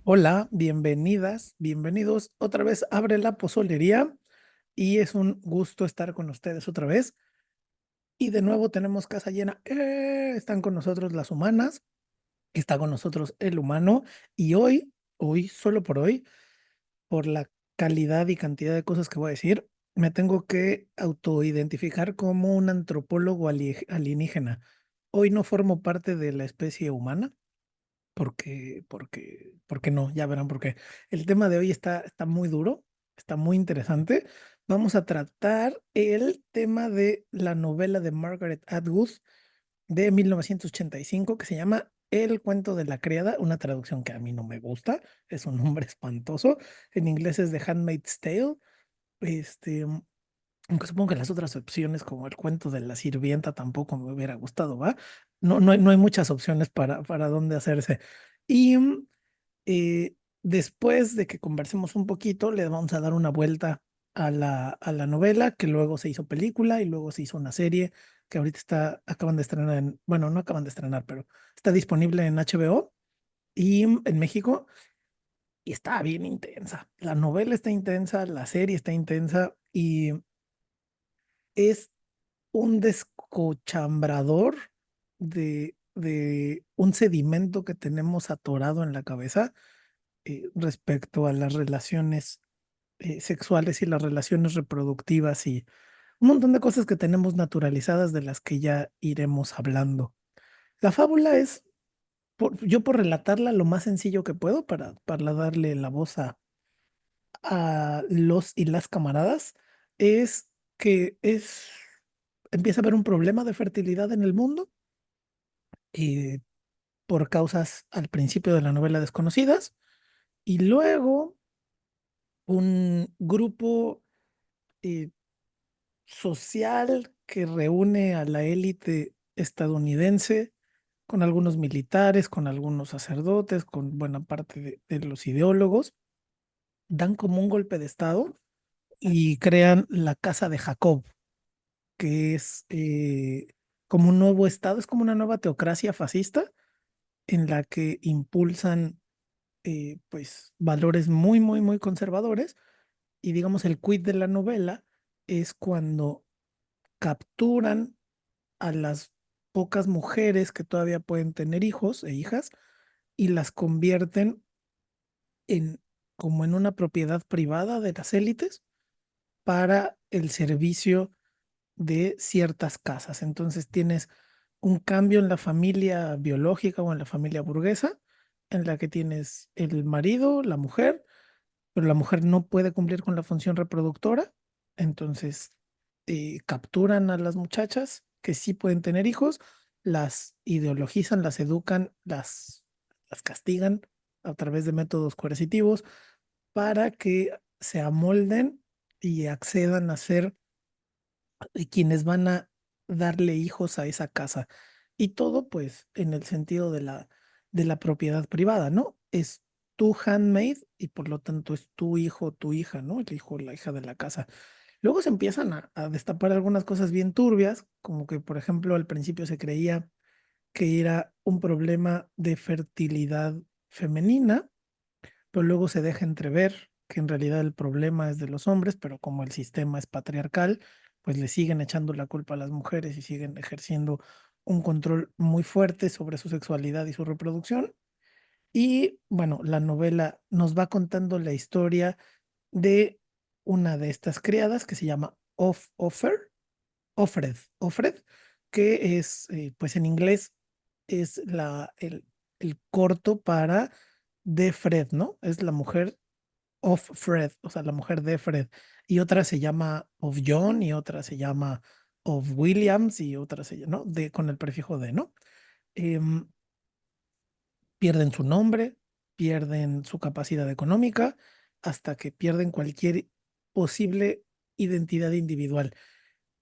Hola, bienvenidas, bienvenidos. Otra vez abre la pozolería y es un gusto estar con ustedes otra vez. Y de nuevo tenemos casa llena. Están con nosotros las humanas, está con nosotros el humano. Y hoy, solo por hoy, por la calidad y cantidad de cosas que voy a decir, me tengo que autoidentificar como un antropólogo alienígena. Hoy no formo parte de la especie humana porque no, ya verán por qué. El tema de hoy está muy duro, está muy interesante. Vamos a tratar el tema de la novela de Margaret Atwood de 1985 que se llama El cuento de la criada, una traducción que a mí no me gusta, es un nombre espantoso. En inglés es The Handmaid's Tale. Este, Aunque supongo que las otras opciones, como el cuento de la sirvienta, tampoco me hubiera gustado, ¿va? No hay muchas opciones para dónde hacerse. Y después de que conversemos un poquito, le vamos a dar una vuelta a la novela, que luego se hizo película y luego se hizo una serie que ahorita acaban de estrenar bueno, no acaban de estrenar, pero está disponible en HBO y en México y está bien intensa. La novela está intensa, la serie está intensa y es un descochambrador de un sedimento que tenemos atorado en la cabeza respecto a las relaciones sexuales y las relaciones reproductivas y un montón de cosas que tenemos naturalizadas de las que ya iremos hablando. La fábula es, yo por relatarla lo más sencillo que puedo para darle la voz a los y las camaradas, es que empieza a haber un problema de fertilidad en el mundo eh, por causas al principio de la novela desconocidas y luego un grupo eh, social que reúne a la élite estadounidense con algunos militares, con algunos sacerdotes, con buena parte de los ideólogos, dan como un golpe de estado y crean la Casa de Jacob, que es como un nuevo estado, es como una nueva teocracia fascista en la que impulsan pues valores muy, muy, muy conservadores. Y digamos, el quid de la novela es cuando capturan a las pocas mujeres que todavía pueden tener hijos e hijas y las convierten en como en una propiedad privada de las élites para el servicio de ciertas casas. Entonces tienes un cambio en la familia biológica o en la familia burguesa, en la que tienes el marido, la mujer, pero la mujer no puede cumplir con la función reproductora, entonces capturan a las muchachas que sí pueden tener hijos, las ideologizan, las educan, las castigan a través de métodos coercitivos para que se amolden y accedan a ser quienes van a darle hijos a esa casa. Y todo pues en el sentido de la propiedad privada, ¿no? Es tu handmaid y por lo tanto es tu hijo o tu hija, ¿no? El hijo o la hija de la casa. Luego se empiezan a destapar algunas cosas bien turbias, como que por ejemplo al principio se creía que era un problema de fertilidad femenina, pero luego se deja entrever que en realidad el problema es de los hombres, pero como el sistema es patriarcal, pues le siguen echando la culpa a las mujeres y siguen ejerciendo un control muy fuerte sobre su sexualidad y su reproducción. Y bueno, la novela nos va contando la historia de una de estas criadas que se llama Offred, que es, pues en inglés es el corto para de Fred, ¿no? Es la mujer of Fred, o sea, la mujer de Fred. Y otra se llama of John y otra se llama of Williams y otra se llama, ¿no? Con el prefijo de, ¿no? Em, Pierden su nombre, pierden su capacidad económica, hasta que pierden cualquier posible identidad individual.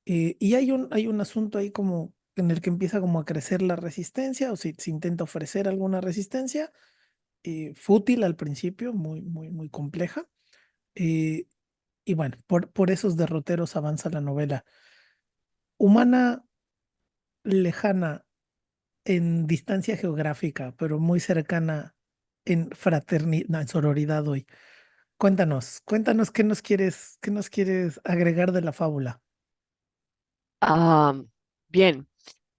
Y hay un asunto ahí como en el que empieza como a crecer la resistencia, o si se intenta ofrecer alguna resistencia, fútil al principio, muy, muy, muy compleja. eh, y bueno, por esos derroteros avanza la novela. Humana lejana en distancia geográfica, pero muy cercana en fraternidad, no, en sororidad hoy. Cuéntanos qué nos quieres agregar de la fábula. Ah, bien,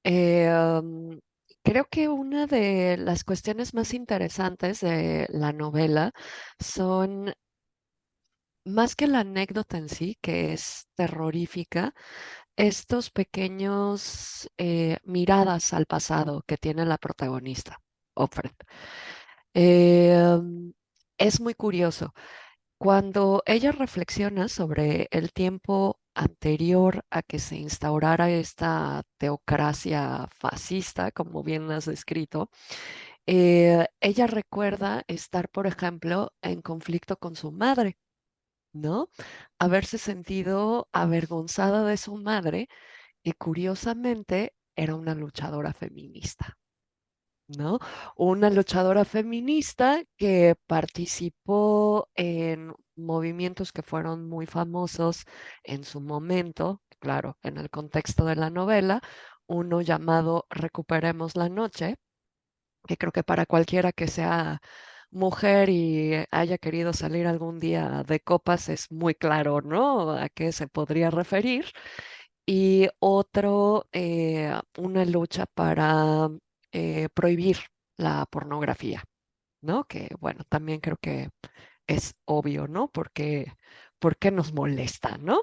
eh, um, creo que una de las cuestiones más interesantes de la novela son, más que la anécdota en sí, que es terrorífica, estos pequeños miradas al pasado que tiene la protagonista, Offred. Eh, um, es muy curioso. Cuando ella reflexiona sobre el tiempo anterior a que se instaurara esta teocracia fascista, como bien has descrito, ella recuerda estar, por ejemplo, en conflicto con su madre, ¿no? Haberse sentido avergonzada de su madre, que curiosamente era una luchadora feminista. ¿No? Una luchadora feminista que participó en movimientos que fueron muy famosos en su momento, claro, en el contexto de la novela, uno llamado Recuperemos la Noche, que creo que para cualquiera que sea mujer y haya querido salir algún día de copas es muy claro, ¿no? A qué se podría referir. Y otro, una lucha para prohibir la pornografía, ¿no? Que bueno, también creo que es obvio, ¿no? Porque nos molesta, ¿no?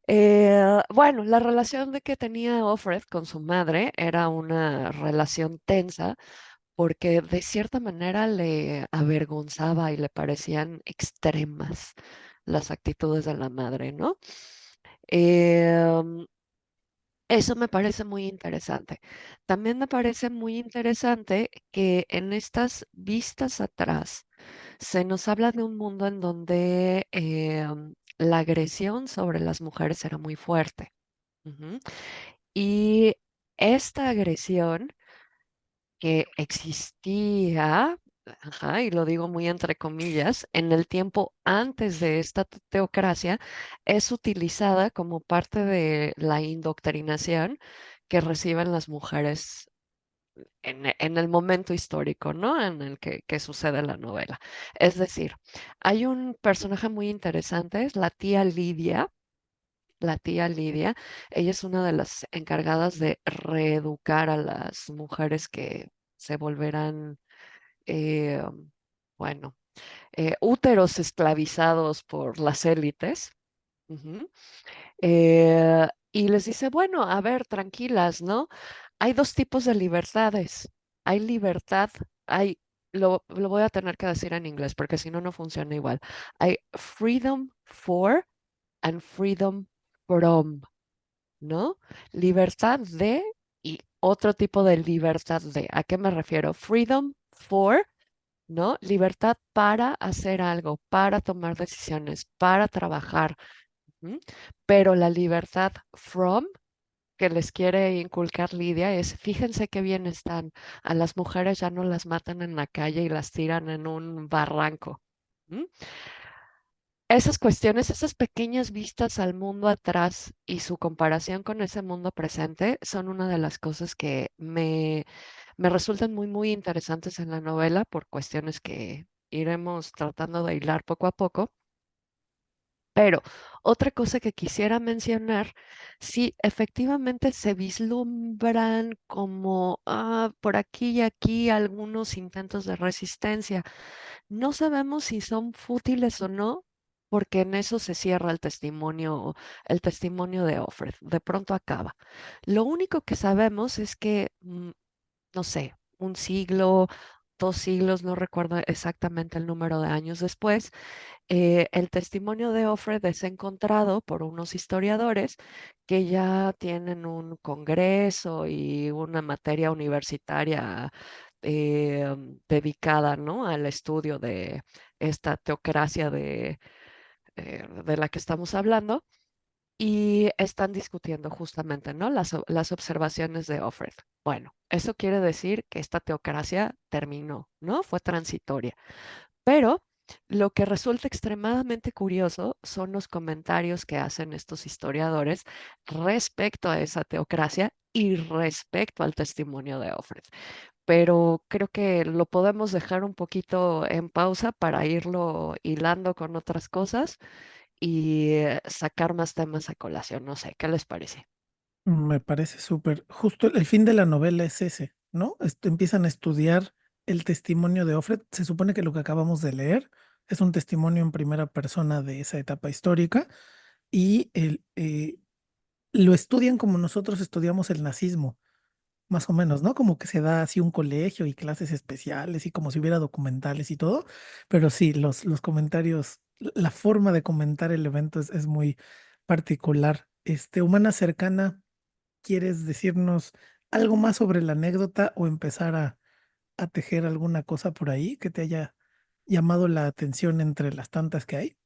Bueno, la relación de que tenía Offred con su madre era una relación tensa porque de cierta manera le avergonzaba y le parecían extremas las actitudes de la madre, ¿no? Em, Eso me parece muy interesante. También me parece muy interesante que en estas vistas atrás se nos habla de un mundo en donde la agresión sobre las mujeres era muy fuerte. Ujú. Y esta agresión que existía, ajá, y lo digo muy entre comillas, en el tiempo antes de esta teocracia, es utilizada como parte de la indoctrinación que reciben las mujeres en el momento histórico, ¿no? En el que sucede la novela. Es decir, hay un personaje muy interesante, es la tía Lidia. La tía Lidia, ella es una de las encargadas de reeducar a las mujeres que se volverán, eh, bueno, úteros esclavizados por las élites. Ujú. Y les dice, bueno, a ver, tranquilas, ¿no? Hay dos tipos de libertades. Hay libertad, hay, lo voy a tener que decir en inglés porque si no, no funciona igual. Hay freedom for and freedom from, ¿no? Libertad de y otro tipo de libertad de. ¿A qué me refiero? Freedom for, ¿no? Libertad para hacer algo, para tomar decisiones, para trabajar. ¿M? Pero la libertad from que les quiere inculcar Lidia es, fíjense qué bien están, a las mujeres ya no las matan en la calle y las tiran en un barranco. ¿M? Esas cuestiones, esas pequeñas vistas al mundo atrás y su comparación con ese mundo presente son una de las cosas que me resultan muy, muy interesantes en la novela por cuestiones que iremos tratando de hilar poco a poco. Pero otra cosa que quisiera mencionar, sí, efectivamente se vislumbran como por aquí y aquí algunos intentos de resistencia. No sabemos si son fútiles o no, porque en eso se cierra el testimonio de Offred. De pronto acaba. Lo único que sabemos es que, no sé, un siglo, 2 siglos, no recuerdo exactamente el número de años después, el testimonio de Offred es encontrado por unos historiadores que ya tienen un congreso y una materia universitaria dedicada, ¿no? Al estudio de esta teocracia de la que estamos hablando y están discutiendo justamente, ¿no? Las observaciones de Offred. Bueno, eso quiere decir que esta teocracia terminó, ¿no? Fue transitoria. Pero lo que resulta extremadamente curioso son los comentarios que hacen estos historiadores respecto a esa teocracia y respecto al testimonio de Offred. pero creo que lo podemos dejar un poquito en pausa para irlo hilando con otras cosas y sacar más temas a colación. No sé, ¿qué les parece? Me parece súper. Justo el fin de la novela es ese, ¿no? Empiezan a estudiar el testimonio de Ofred. Se supone que lo que acabamos de leer es un testimonio en primera persona de esa etapa histórica y lo estudian como nosotros estudiamos el nazismo, más o menos, ¿no? Como que se da así un colegio y clases especiales y como si hubiera documentales y todo. Pero sí, los comentarios, la forma de comentar el evento es muy particular. Humana Cercana. ¿Quieres decirnos algo más sobre la anécdota o empezar a tejer alguna cosa por ahí que te haya llamado la atención entre las tantas que hay?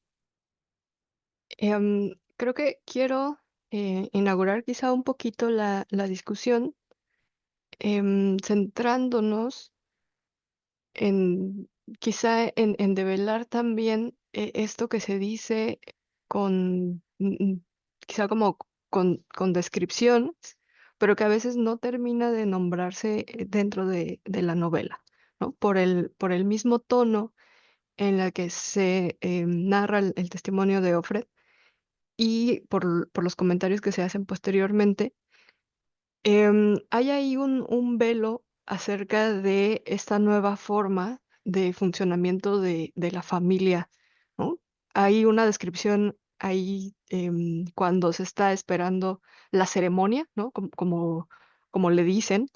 Creo que quiero inaugurar quizá un poquito la discusión, centrándonos en quizá en develar también esto que se dice con quizá como con descripción, pero que a veces no termina de nombrarse dentro de la novela, ¿no? Por el mismo tono en la que se narra el testimonio de Ofred y por los comentarios que se hacen posteriormente. Hay ahí un velo acerca de esta nueva forma de funcionamiento de la familia, ¿no? Hay una descripción ahí, cuando se está esperando la ceremonia, ¿no? Como le dicen,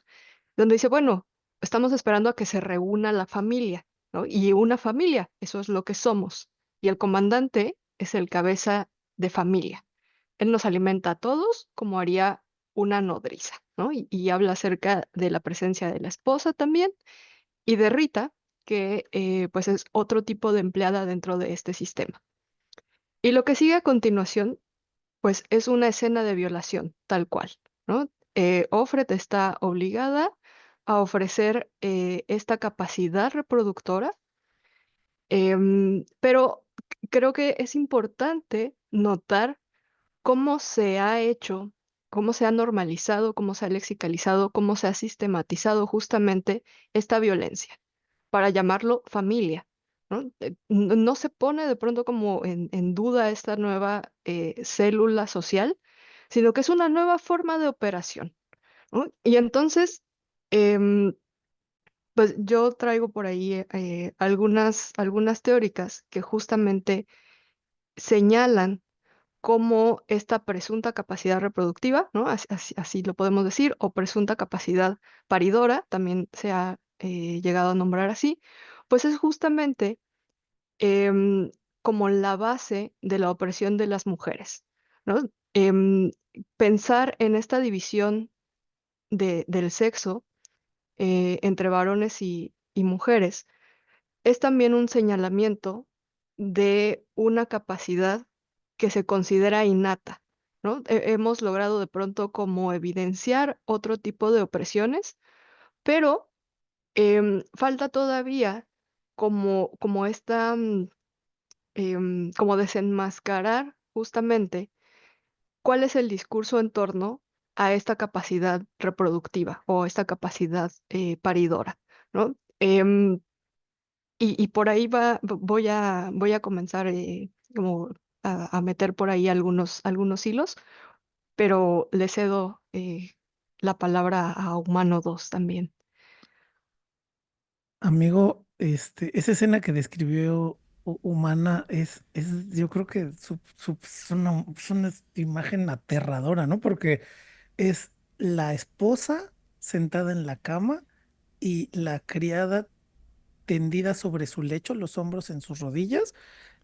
donde dice, bueno, estamos esperando a que se reúna la familia, ¿no? Y una familia, eso es lo que somos. Y el comandante es el cabeza de familia. Él nos alimenta a todos como haría una nodriza, ¿no? Y habla acerca de la presencia de la esposa también y de Rita, que pues es otro tipo de empleada dentro de este sistema. Y lo que sigue a continuación, pues es una escena de violación, tal cual, ¿no? Ofred está obligada a ofrecer esta capacidad reproductora, pero creo que es importante notar cómo se ha hecho, cómo se ha normalizado, cómo se ha lexicalizado, cómo se ha sistematizado justamente esta violencia, para llamarlo familia, ¿no? No se pone de pronto como en duda esta nueva célula social, sino que es una nueva forma de operación, ¿no? Y entonces, em, pues yo traigo por ahí algunas teóricas que justamente señalan como esta presunta capacidad reproductiva, ¿no? Así lo podemos decir, o presunta capacidad paridora, también se ha llegado a nombrar así, pues es justamente em, como la base de la opresión de las mujeres, ¿no? Pensar en esta división del sexo entre varones y mujeres es también un señalamiento de una capacidad que se considera innata, ¿no? Hemos logrado de pronto como evidenciar otro tipo de opresiones, pero falta todavía como esta, como desenmascarar justamente cuál es el discurso en torno a esta capacidad reproductiva o esta capacidad paridora, ¿no? Y por ahí voy a comenzar como a meter por ahí algunos hilos, pero le cedo la palabra a Humano 2 también. Amigo, esa escena que describió Humana yo creo que es una imagen aterradora, ¿no? Porque es la esposa sentada en la cama y la criada tendida sobre su lecho, los hombros en sus rodillas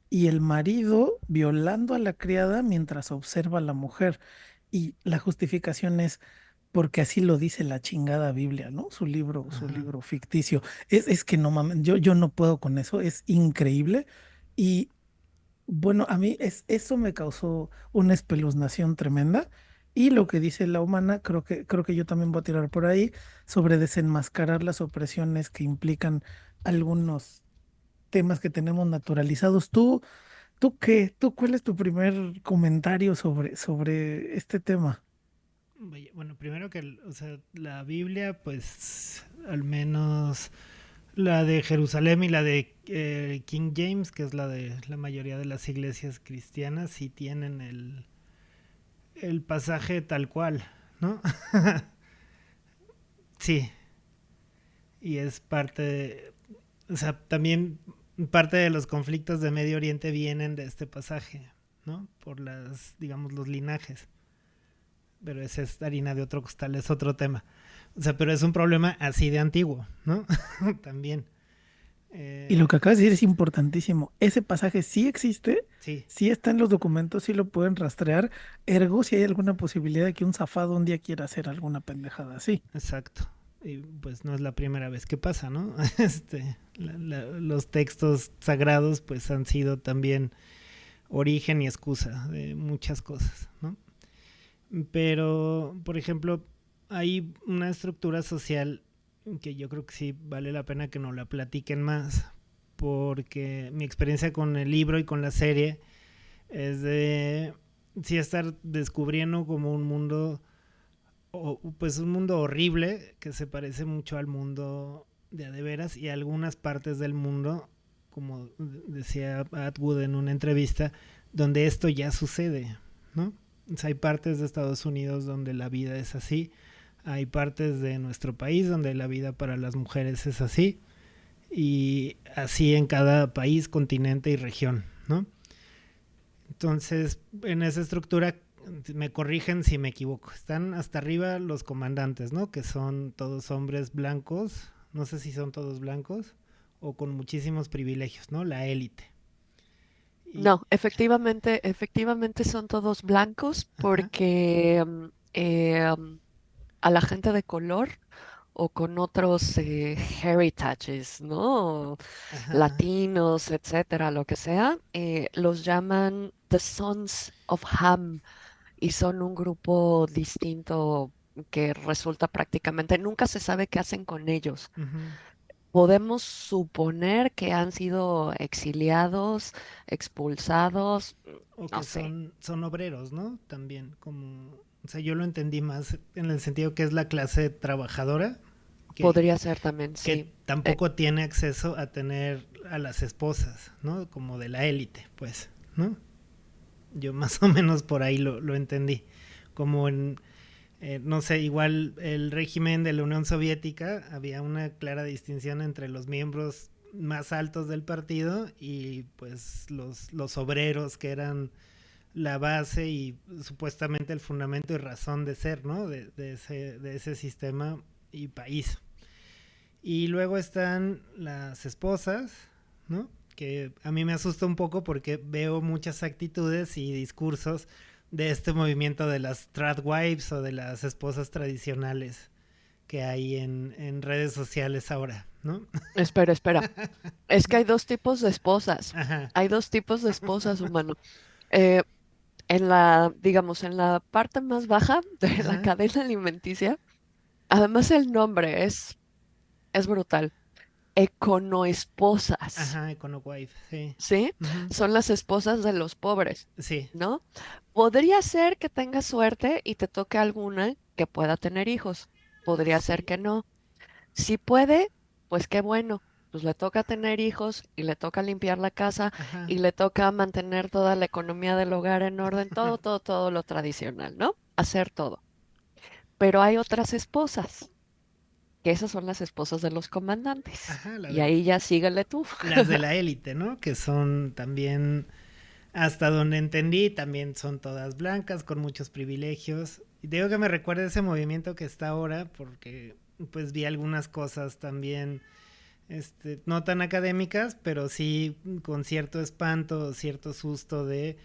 y el marido violando a la criada mientras observa a la mujer. Y la justificación es porque así lo dice la chingada Biblia, ¿no? Su Ajá. libro ficticio. Es que no mames, yo no puedo con eso, es increíble. Y bueno, a mí eso me causó una espeluznación tremenda. Y lo que dice la humana, creo que yo también voy a tirar por ahí, sobre desenmascarar las opresiones que implican algunos temas que tenemos naturalizados. ¿Tú qué? ¿Tú cuál es tu primer comentario sobre este tema? Bueno, primero que, o sea, la Biblia, pues, al menos la de Jerusalén y la de King James, que es la de la mayoría de las iglesias cristianas, sí tienen el pasaje tal cual, ¿no? Sí, y es o sea, también parte de los conflictos de Medio Oriente vienen de este pasaje, ¿no? Por digamos, los linajes. Pero esa es harina de otro costal, es otro tema. O sea, pero es un problema así de antiguo, ¿no? También. Y lo Eh, que acabas de decir es importantísimo. Ese pasaje sí existe, sí, sí está en los documentos, sí lo pueden rastrear. Ergo, si hay alguna posibilidad de que un zafado un día quiera hacer alguna pendejada así. exacto. Y pues no es la primera vez que pasa, ¿no? Los textos sagrados pues han sido también origen y excusa de muchas cosas, ¿no? Pero, por ejemplo, hay una estructura social que yo creo que sí vale la pena que nos la platiquen más, porque mi experiencia con el libro y con la serie es de sí estar descubriendo como un mundo, pues un mundo horrible que se parece mucho al mundo de a de veras, y algunas partes del mundo, como decía Atwood en una entrevista, donde esto ya sucede, ¿no? O sea, hay partes de Estados Unidos donde la vida es así, hay partes de nuestro país donde la vida para las mujeres es así, y así en cada país, continente y región, ¿no? Entonces, en esa estructura, me corrigen si me equivoco, están hasta arriba los comandantes, ¿no? Que son todos hombres blancos, no sé si son todos blancos, o con muchísimos privilegios, ¿no? La élite. Y, No, efectivamente son todos blancos ajá, porque a la gente de color o con otros heritages, ¿no? ajá, Latinos, etcétera, lo que sea, los llaman The Sons of Ham y son un grupo distinto que resulta prácticamente, nunca se sabe qué hacen con ellos. uh-huh. Podemos suponer que han sido exiliados, expulsados, O no que sé, son obreros, ¿no? También, como, o sea, yo lo entendí más en el sentido que es la clase trabajadora, que, podría ser también, que sí. Eh, tampoco tiene acceso a tener a las esposas, ¿no? Como de la élite, pues, ¿no? Yo más o menos por ahí lo entendí. Como en, no sé, igual el régimen de la Unión Soviética, había una clara distinción entre los miembros más altos del partido y pues los obreros que eran la base y supuestamente el fundamento y razón de ser, ¿no? De ese sistema y país. Y luego están las esposas, ¿no? Que a mí me asusta un poco porque veo muchas actitudes y discursos de este movimiento de las tradwives o de las esposas tradicionales que hay en redes sociales ahora, ¿no? espera. Es que hay dos tipos de esposas. Ajá, Hay dos tipos de esposas, humano. Eh, en la, digamos, en la parte más baja de la ajá, cadena alimenticia, además el nombre es brutal. Econoesposas, ajá, Econowife, sí. ¿sí? Uh-huh. Son las esposas de los pobres, Sí, ¿no? Podría ser que tengas suerte y te toque alguna que pueda tener hijos. Podría ser sí, que no. Si puede, pues qué bueno. Pues le toca tener hijos y le toca limpiar la casa ajá, y le toca mantener toda la economía del hogar en orden, todo lo tradicional, ¿no? Hacer todo. Pero hay otras esposas, que esas son las esposas de los comandantes. ajá, Y ahí ya síguele tú. las de la élite, ¿no? Que son también, hasta donde entendí, también son todas blancas, con muchos privilegios. Y digo que me recuerda ese movimiento que está ahora, porque pues vi algunas cosas también, no tan académicas, pero sí con cierto espanto, cierto susto de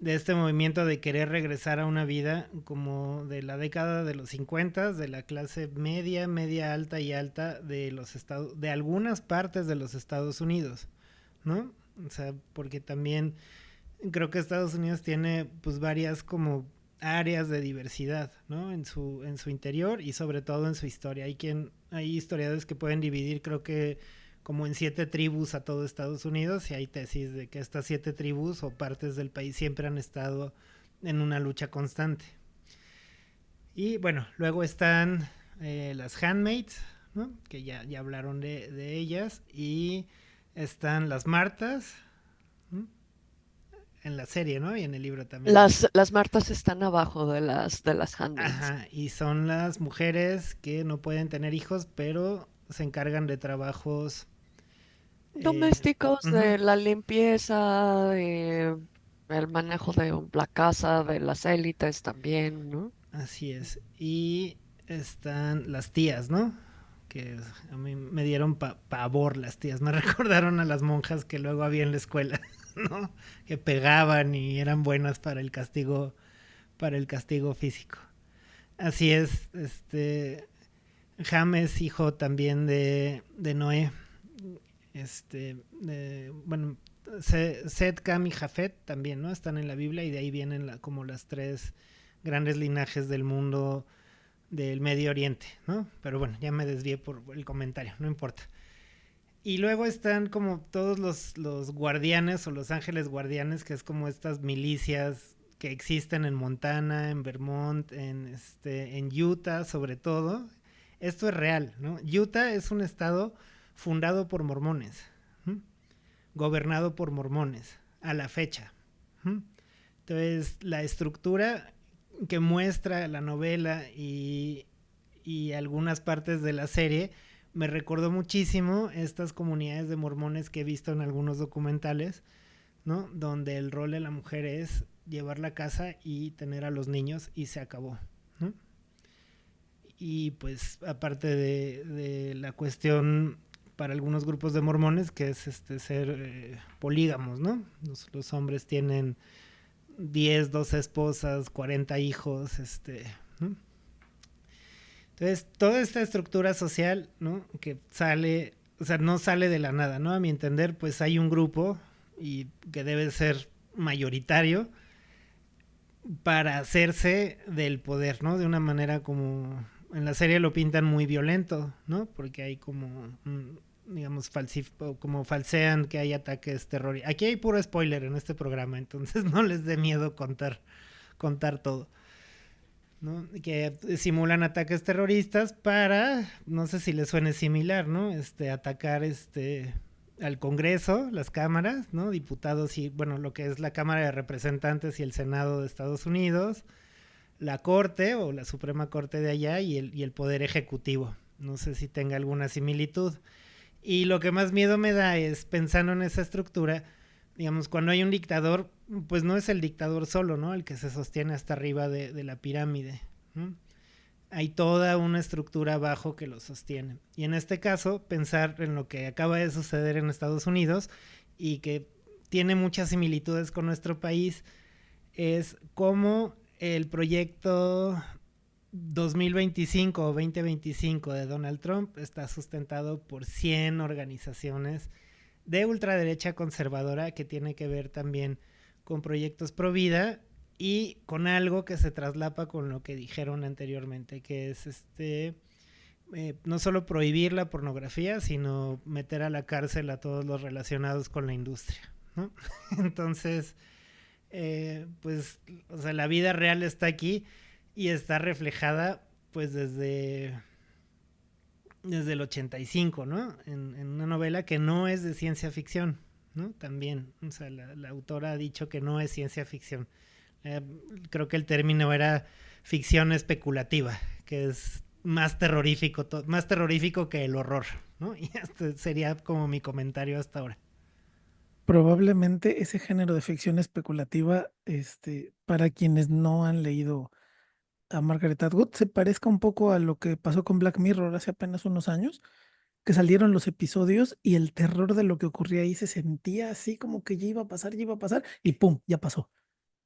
este movimiento de querer regresar a una vida como de la década de los 50, de la clase media, media alta y alta de de algunas partes de los Estados Unidos, ¿no? O sea, porque también creo que Estados Unidos tiene pues varias como áreas de diversidad, ¿no? En su interior y sobre todo en su historia. Hay historiadores que pueden dividir, creo que como en 7 tribus a todo Estados Unidos, y hay tesis de que estas 7 tribus o partes del país siempre han estado en una lucha constante. Y bueno, luego están las Handmaids, ¿no? Que ya hablaron de ellas. Y están las Martas, ¿no? En la serie, ¿no? Y en el libro también. Las Martas están abajo de las handmaids. Ajá, y son las mujeres que no pueden tener hijos, pero se encargan de trabajos. Domésticos, Ujú, de la limpieza, el manejo de la casa, de las élites también, ¿no? así es. Y están las tías, ¿no? Que a mí me dieron pavor las tías. Me recordaron a las monjas que luego había en la escuela, ¿no? Que pegaban y eran buenas para el castigo físico. Así es, Ham es hijo también de Noé. Bueno, Set, Cam y Jafet también, ¿no? Están en la Biblia y de ahí vienen como las tres grandes linajes del mundo del Medio Oriente, ¿no? Pero bueno, ya me desvié por el comentario, no importa. Y luego están como todos los guardianes o los ángeles guardianes, que es como estas milicias que existen en Montana, en Vermont, en Utah sobre todo. Esto es real, ¿no? Utah es un estado fundado por mormones, ¿m? Gobernado por mormones, a la fecha. ¿M? Entonces, la estructura que muestra la novela y algunas partes de la serie me recordó muchísimo estas comunidades de mormones que he visto en algunos documentales, ¿no? Donde el rol de la mujer es llevar la casa y tener a los niños y se acabó, ¿no? Y pues aparte de la cuestión para algunos grupos de mormones que es ser polígamos, ¿no? Los hombres tienen 10, 12 esposas, 40 hijos, ¿no? Entonces, toda esta estructura social, ¿no? Que sale, o sea, no sale de la nada, ¿no? A mi entender, pues hay un grupo y que debe ser mayoritario para hacerse del poder, ¿no? De una manera como en la serie lo pintan muy violento, ¿no? Porque hay como, digamos, como falsean que hay ataques terroristas. Aquí hay puro spoiler en este programa, entonces no les dé miedo contar todo, ¿no? Que simulan ataques terroristas para, no sé si les suene similar, ¿no? Atacar al Congreso, las cámaras, ¿no? Diputados y, bueno, lo que es la Cámara de Representantes y el Senado de Estados Unidos, la Corte o la Suprema Corte de allá y el Poder Ejecutivo. No sé si tenga alguna similitud. Y lo que más miedo me da es, pensando en esa estructura, digamos, cuando hay un dictador, pues no es el dictador solo, ¿no? El que se sostiene hasta arriba de la pirámide, ¿no? Hay toda una estructura abajo que lo sostiene. Y en este caso, pensar en lo que acaba de suceder en Estados Unidos y que tiene muchas similitudes con nuestro país, es cómo el proyecto 2025 o 2025 de Donald Trump está sustentado por 100 organizaciones de ultraderecha conservadora que tiene que ver también con proyectos pro vida y con algo que se traslapa con lo que dijeron anteriormente, que es no solo prohibir la pornografía, sino meter a la cárcel a todos los relacionados con la industria, ¿no? Entonces, pues, o sea, la vida real está aquí y está reflejada, pues, desde el 85, ¿no? En una novela que no es de ciencia ficción, ¿no? También, o sea, la autora ha dicho que no es ciencia ficción. Creo que el término era ficción especulativa, que es más terrorífico que el horror, ¿no? Y este sería como mi comentario hasta ahora. Probablemente ese género de ficción especulativa, para quienes no han leído a Margaret Atwood, se parezca un poco a lo que pasó con Black Mirror hace apenas unos años, que salieron los episodios y el terror de lo que ocurría ahí se sentía así como que ya iba a pasar y ¡pum! Ya pasó,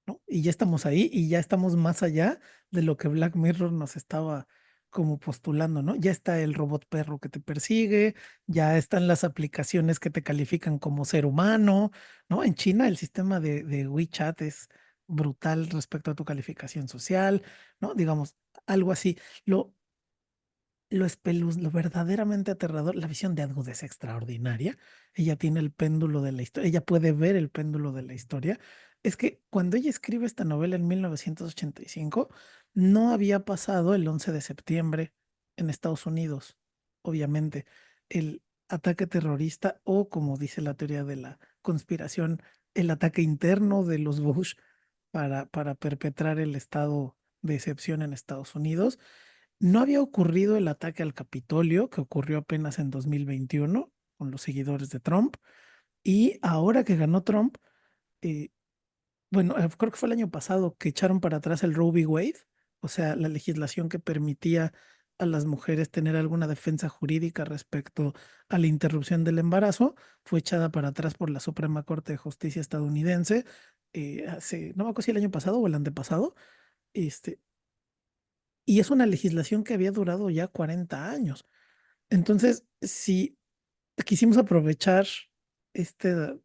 ¿no? Y ya estamos ahí y ya estamos más allá de lo que Black Mirror nos estaba como postulando, ¿no? Ya está el robot perro que te persigue, ya están las aplicaciones que te califican como ser humano, ¿no? En China el sistema de WeChat es brutal respecto a tu calificación social, ¿no? Digamos, algo así. Lo verdaderamente aterrador, la visión de Atwood es extraordinaria. Ella tiene el péndulo de la historia, ella puede ver el péndulo de la historia. Es que cuando ella escribe esta novela en 1985, No había pasado el 11 de septiembre en Estados Unidos, obviamente. El ataque terrorista o, como dice la teoría de la conspiración, el ataque interno de los Bush para perpetrar el estado de excepción en Estados Unidos. No había ocurrido el ataque al Capitolio, que ocurrió apenas en 2021 con los seguidores de Trump. Y ahora que ganó Trump, eh, bueno, creo que fue el año pasado que echaron para atrás el Roe v. Wade, o sea, la legislación que permitía a las mujeres tener alguna defensa jurídica respecto a la interrupción del embarazo, fue echada para atrás por la Suprema Corte de Justicia estadounidense hace, no me acuerdo si el año pasado o el antepasado, este, y es una legislación que había durado ya 40 años. Entonces, si quisimos aprovechar este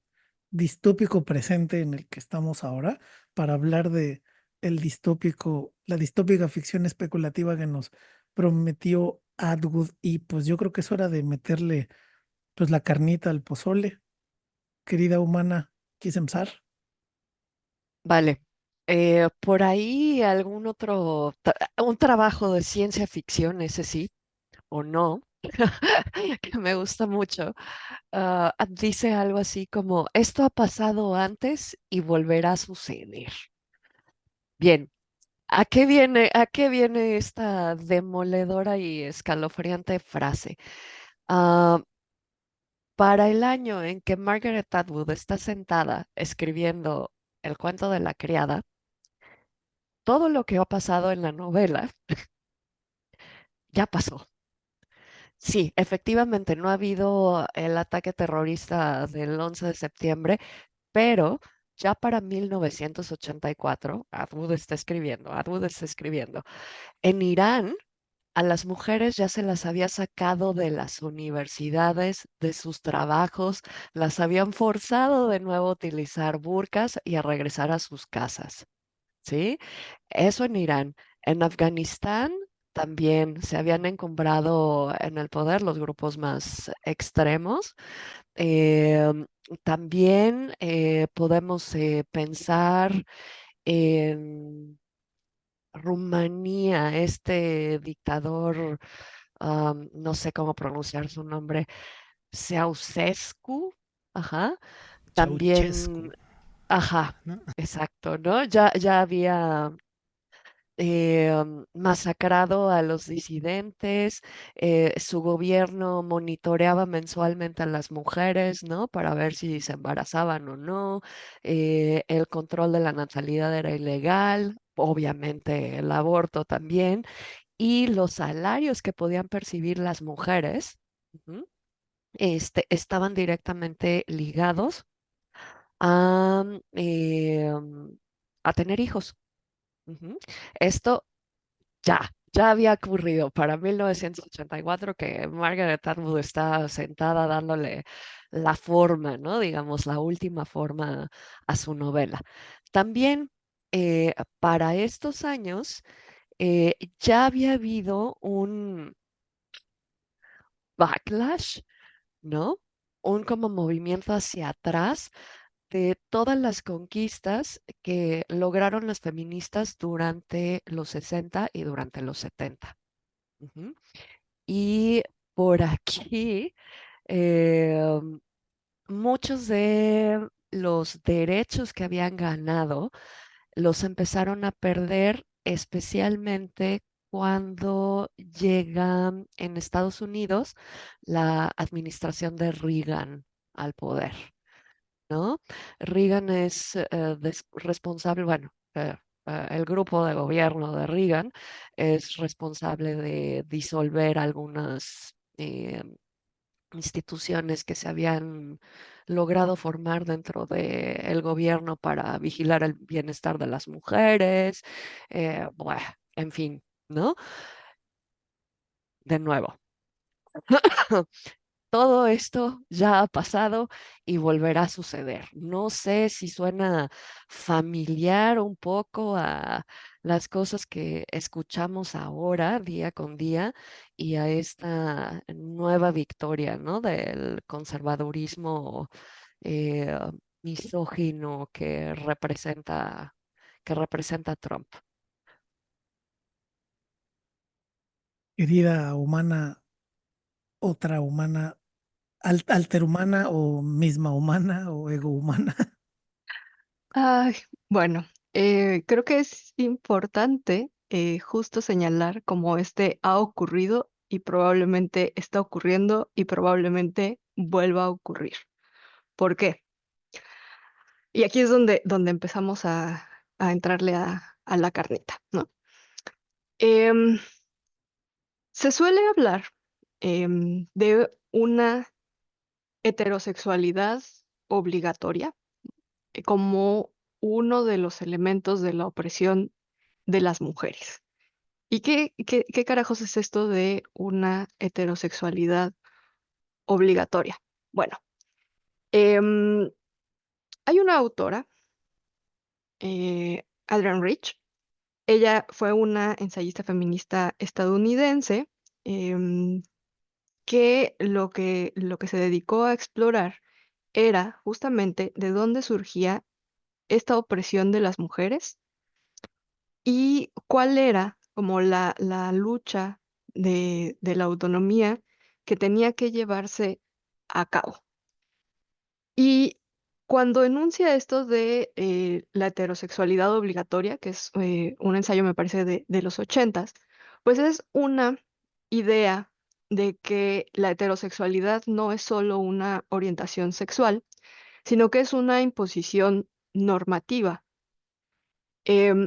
distópico presente en el que estamos ahora para hablar de la distópica ficción especulativa que nos prometió Atwood, y pues yo creo que es hora de meterle pues la carnita al pozole. Querida humana, ¿quieres empezar? Vale. Por ahí algún un trabajo de ciencia ficción, ese sí, o no, que me gusta mucho, dice algo así como, esto ha pasado antes y volverá a suceder. Bien, a qué viene esta demoledora y escalofriante frase? Ah, para el año en que Margaret Atwood está sentada escribiendo El cuento de la criada, todo lo que ha pasado en la novela ya pasó. Sí, efectivamente, no ha habido el ataque terrorista del 11 de septiembre, pero ya para 1984, Atwood está escribiendo, en Irán a las mujeres ya se las había sacado de las universidades, de sus trabajos, las habían forzado de nuevo a utilizar burkas y a regresar a sus casas, ¿sí? Eso en Irán. En Afganistán también se habían encumbrado en el poder los grupos más extremos. Em, También podemos pensar en Rumanía, este dictador, no sé cómo pronunciar su nombre, Ceausescu, ajá, también, Ceausescu, ajá, ¿no? exacto, ¿no? Ya había masacrado a los disidentes, su gobierno monitoreaba mensualmente a las mujeres, ¿no? Para ver si se embarazaban o no, el control de la natalidad era ilegal, obviamente el aborto también, y los salarios que podían percibir las mujeres, ujú, estaban directamente ligados a, a tener hijos. Ujú. Esto ya había ocurrido para 1984 que Margaret Atwood está sentada dándole la forma, ¿no? Digamos, la última forma a su novela. También para estos años ya había habido un backlash, ¿no? Un como movimiento hacia atrás de todas las conquistas que lograron las feministas durante los 60 y durante los 70. Ujú. Y por aquí, eh, muchos de los derechos que habían ganado los empezaron a perder, especialmente cuando llega en Estados Unidos la administración de Reagan al poder, ¿no? Reagan es responsable, bueno, el grupo de gobierno de Reagan es responsable de disolver algunas instituciones que se habían logrado formar dentro del gobierno para vigilar el bienestar de las mujeres, bueno, en fin, ¿no? De nuevo. Todo esto ya ha pasado y volverá a suceder. No sé si suena familiar un poco a las cosas que escuchamos ahora, día con día, y a esta nueva victoria, ¿no? Del conservadurismo eh, misógino que representa Trump. Querida humana, otra humana, alterhumana o misma humana o ego humana. Ay, bueno, creo que es importante justo señalar cómo este ha ocurrido y probablemente está ocurriendo y probablemente vuelva a ocurrir. ¿Por qué? Y aquí es donde empezamos a entrarle a la carnita, ¿no? Em, Se suele hablar de una heterosexualidad obligatoria como uno de los elementos de la opresión de las mujeres. ¿Y qué carajos es esto de una heterosexualidad obligatoria? Bueno, em, hay una autora, Adrienne Rich. Ella fue una ensayista feminista estadounidense em, que lo que se dedicó a explorar era justamente de dónde surgía esta opresión de las mujeres y cuál era como la lucha de la autonomía que tenía que llevarse a cabo. Y cuando enuncia esto de la heterosexualidad obligatoria, que es un ensayo, me parece, de los 80, pues es una idea de que la heterosexualidad no es solo una orientación sexual, sino que es una imposición normativa,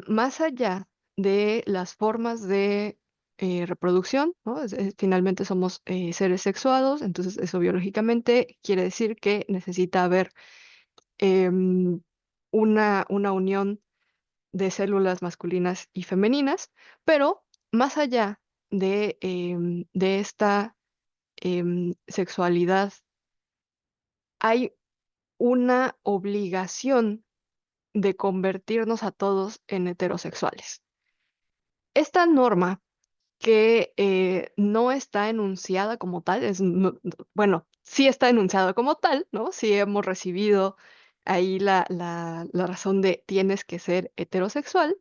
más allá de las formas de reproducción, ¿no? Finalmente somos seres sexuados, entonces eso biológicamente quiere decir que necesita haber em, una unión de células masculinas y femeninas, pero más allá de esta sexualidad, hay una obligación de convertirnos a todos en heterosexuales. Esta norma que no está enunciada como tal, bueno, sí está enunciada como tal, ¿no? Sí hemos recibido ahí la razón de tienes que ser heterosexual,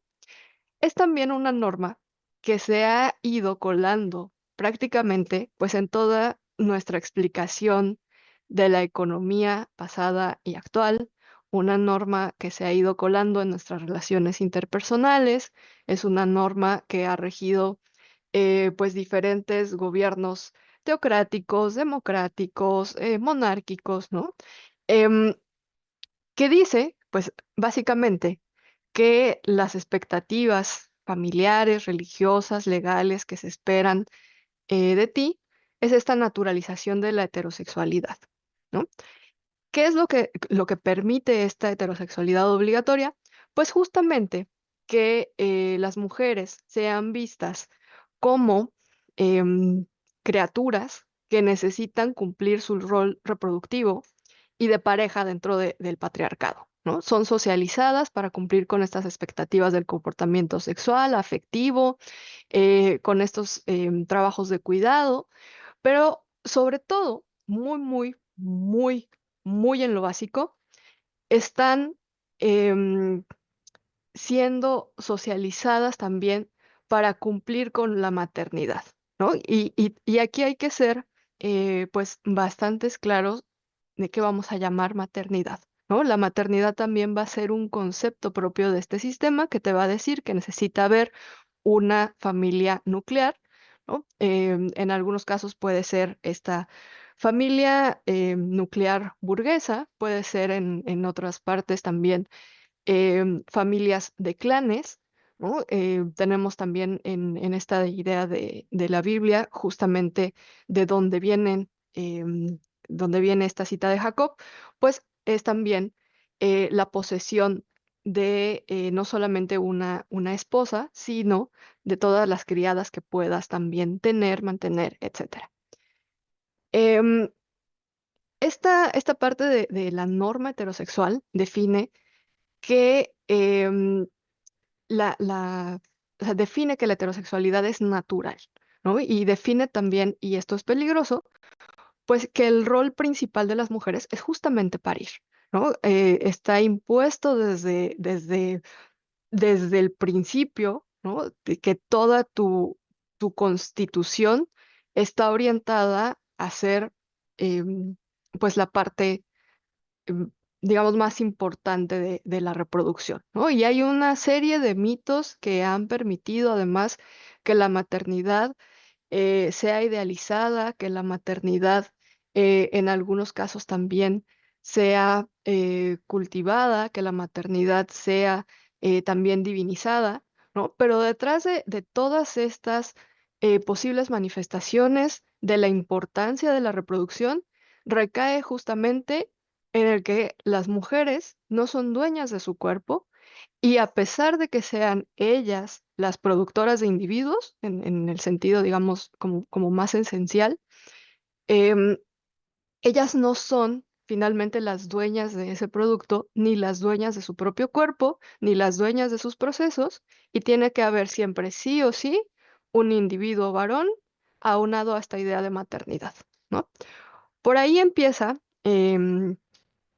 es también una norma que se ha ido colando prácticamente pues en toda nuestra explicación de la economía pasada y actual, una norma que se ha ido colando en nuestras relaciones interpersonales, es una norma que ha regido pues diferentes gobiernos teocráticos, democráticos, monárquicos, ¿no? Em, que dice, pues básicamente, que las expectativas familiares, religiosas, legales que se esperan de ti es esta naturalización de la heterosexualidad, ¿no? ¿Qué es lo que permite esta heterosexualidad obligatoria? Pues justamente que las mujeres sean vistas como em, criaturas que necesitan cumplir su rol reproductivo y de pareja dentro del patriarcado, ¿no? Son socializadas para cumplir con estas expectativas del comportamiento sexual, afectivo, con estos trabajos de cuidado, pero sobre todo, muy, muy, muy, muy en lo básico, están em, siendo socializadas también para cumplir con la maternidad, ¿no? Y aquí hay que ser, pues, bastantes claros de qué vamos a llamar maternidad, ¿no? La maternidad también va a ser un concepto propio de este sistema que te va a decir que necesita haber una familia nuclear, ¿no? En algunos casos puede ser esta familia nuclear burguesa, puede ser en otras partes también familias de clanes, ¿no? Tenemos también en esta idea de la Biblia justamente de dónde viene esta cita de Jacob, pues es también la posesión de no solamente una esposa, sino de todas las criadas que puedas también tener, mantener, etcétera. Em, esta parte de la norma heterosexual define que o sea, define que la heterosexualidad es natural, ¿no? Y define también, y esto es peligroso, pues que el rol principal de las mujeres es justamente parir, ¿no? Está impuesto desde el principio, ¿no? De que toda tu constitución está orientada a ser pues la parte, em, digamos, más importante de la reproducción, ¿no? Y hay una serie de mitos que han permitido además que la maternidad sea idealizada, que la maternidad en algunos casos también sea cultivada, que la maternidad sea también divinizada, ¿no? Pero detrás de todas estas posibles manifestaciones de la importancia de la reproducción, recae justamente en el que las mujeres no son dueñas de su cuerpo y a pesar de que sean ellas las productoras de individuos, en el sentido, digamos, como más esencial, em, ellas no son finalmente las dueñas de ese producto, ni las dueñas de su propio cuerpo, ni las dueñas de sus procesos, y tiene que haber siempre sí o sí un individuo varón aunado a esta idea de maternidad, ¿no? Por ahí empieza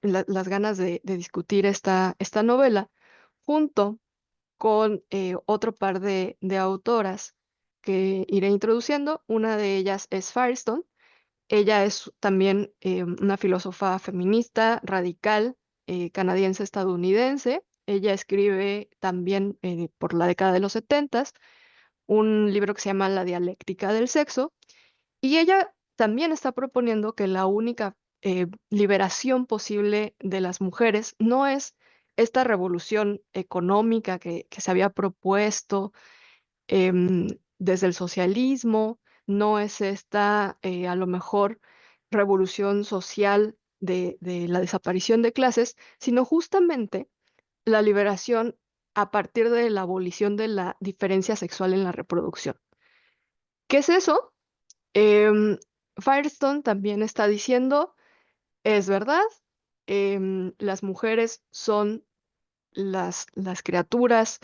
las ganas de discutir esta novela, junto con otro par de autoras que iré introduciendo. Una de ellas es Firestone. Ella es también una filósofa feminista radical canadiense-estadounidense. Ella escribe también por la década de los 70 un libro que se llama La dialéctica del sexo, y ella también está proponiendo que la única liberación posible de las mujeres no es esta revolución económica que se había propuesto desde el socialismo, no es esta a lo mejor revolución social de la desaparición de clases, sino justamente la liberación a partir de la abolición de la diferencia sexual en la reproducción. ¿Qué es eso? Em, Firestone también está diciendo, es verdad, las mujeres son las criaturas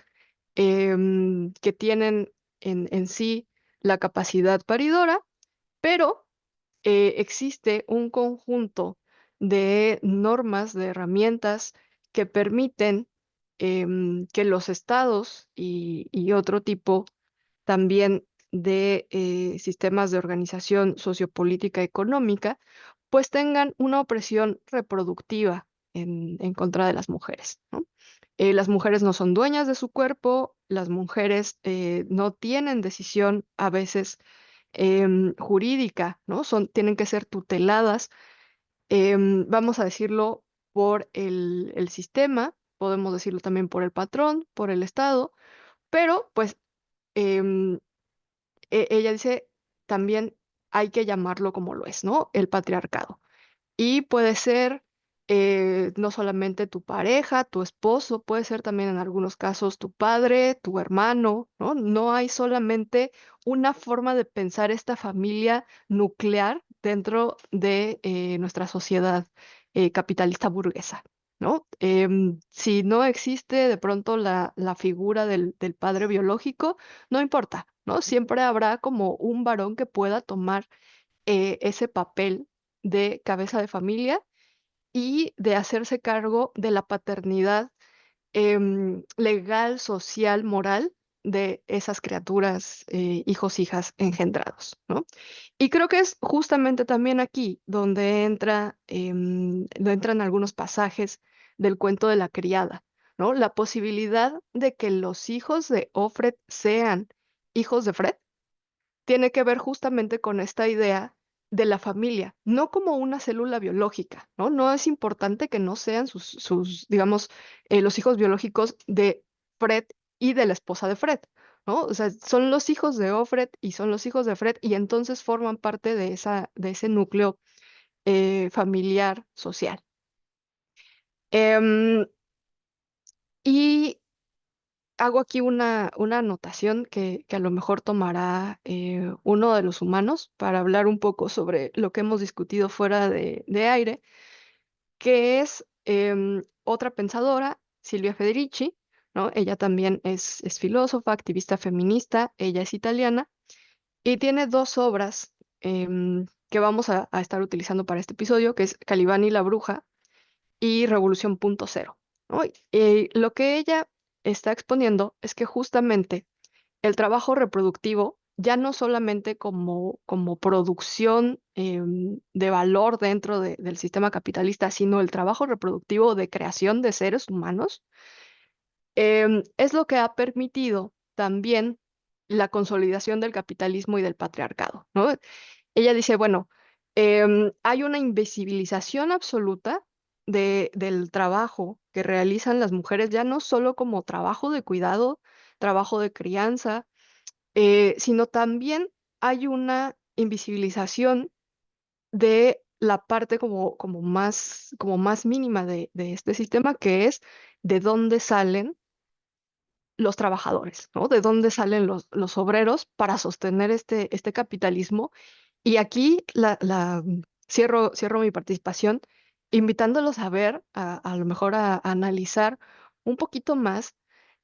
que tienen en sí la capacidad paridora, pero existe un conjunto de normas, de herramientas que permiten que los estados y otro tipo también de sistemas de organización sociopolítica económica, pues tengan una opresión reproductiva en contra de las mujeres, ¿no? Las mujeres no son dueñas de su cuerpo, las mujeres no tienen decisión a veces jurídica, ¿no? Tienen que ser tuteladas, vamos a decirlo, por el sistema, podemos decirlo también por el patrón, por el Estado, pero pues em, ella dice también hay que llamarlo como lo es, ¿no? El patriarcado. Y puede ser no solamente tu pareja, tu esposo, puede ser también en algunos casos tu padre, tu hermano, ¿no? No hay solamente una forma de pensar esta familia nuclear dentro de nuestra sociedad capitalista burguesa, ¿no? Si no existe de pronto la figura del padre biológico, no importa, ¿no? Siempre habrá como un varón que pueda tomar ese papel de cabeza de familia y de hacerse cargo de la paternidad legal, social, moral de esas criaturas, hijos, hijas engendrados, ¿no? Y creo que es justamente también aquí donde entran algunos pasajes del cuento de la criada, ¿no? La posibilidad de que los hijos de Ofred sean hijos de Fred tiene que ver justamente con esta idea de la familia, no como una célula biológica, ¿no? No es importante que no sean digamos, los hijos biológicos de Fred y de la esposa de Fred, ¿no? O sea, son los hijos de Ofred y son los hijos de Fred y entonces forman parte de ese núcleo familiar social. Em, y hago aquí una anotación que a lo mejor tomará uno de los humanos para hablar un poco sobre lo que hemos discutido fuera de aire, que es otra pensadora, Silvia Federici, ¿no? Ella también es filósofa, activista feminista, ella es italiana y tiene dos obras que vamos a estar utilizando para este episodio, que es Calibán y la bruja y Revolución Punto Cero, ¿no? Y lo que ella está exponiendo es que justamente el trabajo reproductivo ya no solamente como producción de valor dentro del sistema capitalista, sino el trabajo reproductivo de creación de seres humanos, es lo que ha permitido también la consolidación del capitalismo y del patriarcado, ¿no? Ella dice, bueno, hay una invisibilización absoluta del trabajo que realizan las mujeres, ya no solo como trabajo de cuidado, trabajo de crianza, sino también hay una invisibilización de la parte como más mínima de este sistema, que es de dónde salen los trabajadores, ¿no? De dónde salen los obreros para sostener este capitalismo. Y aquí cierro mi participación invitándolos a ver, a lo mejor a analizar un poquito más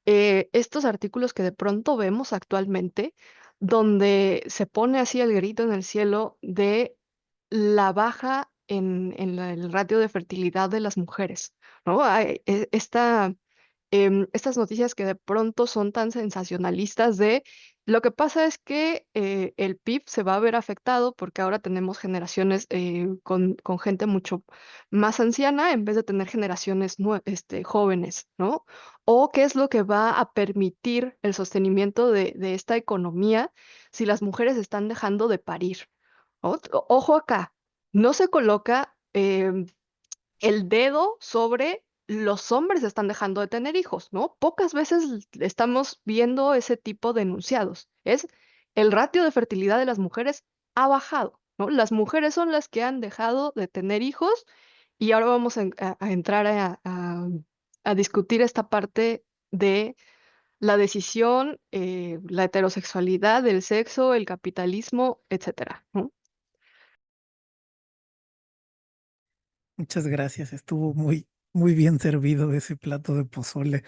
estos artículos que de pronto vemos actualmente, donde se pone así el grito en el cielo de la baja en el ratio de fertilidad de las mujeres, ¿no? Estas noticias que de pronto son tan sensacionalistas de lo que pasa es que el PIB se va a ver afectado porque ahora tenemos generaciones con gente mucho más anciana en vez de tener generaciones jóvenes, ¿no? O qué es lo que va a permitir el sostenimiento de esta economía si las mujeres están dejando de parir. ¿No? Ojo acá, no se coloca el dedo sobre los hombres están dejando de tener hijos, ¿no? Pocas veces estamos viendo ese tipo de enunciados. Es el ratio de fertilidad de las mujeres ha bajado, ¿no? Las mujeres son las que han dejado de tener hijos y ahora vamos a entrar a discutir esta parte de la decisión, la heterosexualidad, el sexo, el capitalismo, etcétera, ¿no? Muchas gracias, estuvo muy bien servido ese plato de pozole.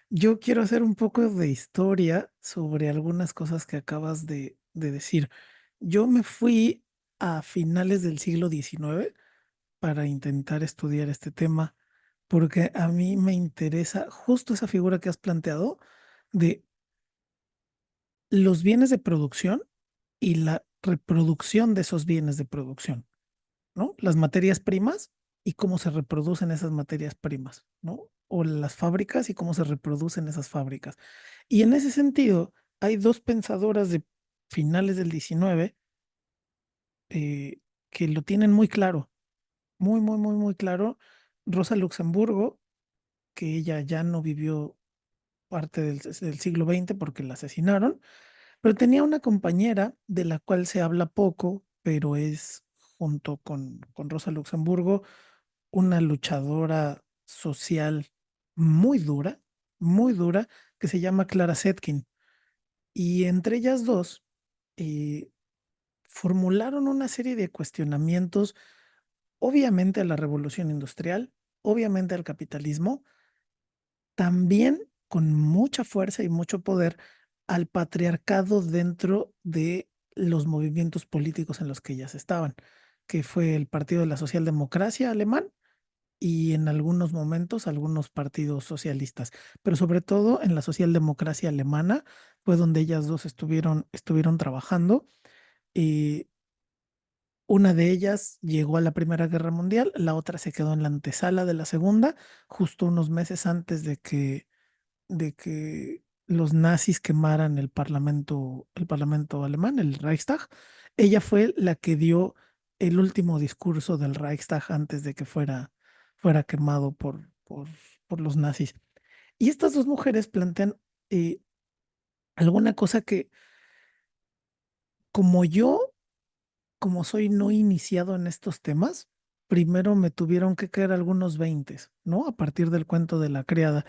Yo quiero hacer un poco de historia sobre algunas cosas que acabas de decir. Yo me fui a finales del siglo XIX para intentar estudiar este tema, porque a mí me interesa justo esa figura que has planteado de los bienes de producción y la reproducción de esos bienes de producción, ¿no? Las materias primas y cómo se reproducen esas materias primas, ¿no? O las fábricas y cómo se reproducen esas fábricas. Y en ese sentido, hay dos pensadoras de finales del XIX que lo tienen muy claro, muy claro. Rosa Luxemburgo, que ella ya no vivió parte del siglo XX porque la asesinaron, pero tenía una compañera de la cual se habla poco, pero es, junto con Rosa Luxemburgo, una luchadora social muy dura, que se llama Clara Zetkin. Y entre ellas dos eh, formularon una serie de cuestionamientos, obviamente a la revolución industrial, obviamente al capitalismo, también con mucha fuerza y mucho poder al patriarcado dentro de los movimientos políticos en los que ellas estaban, que fue el Partido de la Socialdemocracia alemán y en algunos momentos algunos partidos socialistas, pero sobre todo en la socialdemocracia alemana fue donde ellas dos estuvieron trabajando. Y una de ellas llegó a la Primera Guerra Mundial, la otra se quedó en la antesala de la Segunda, justo unos meses antes de que los nazis quemaran el parlamento alemán, el Reichstag. Ella fue la que dio el último discurso del Reichstag antes de que fuera quemado por los nazis. Y estas dos mujeres plantean eh, alguna cosa que, como yo, como soy no iniciado en estos temas, primero me tuvieron que caer algunos veintes, ¿no? A partir del cuento de la criada.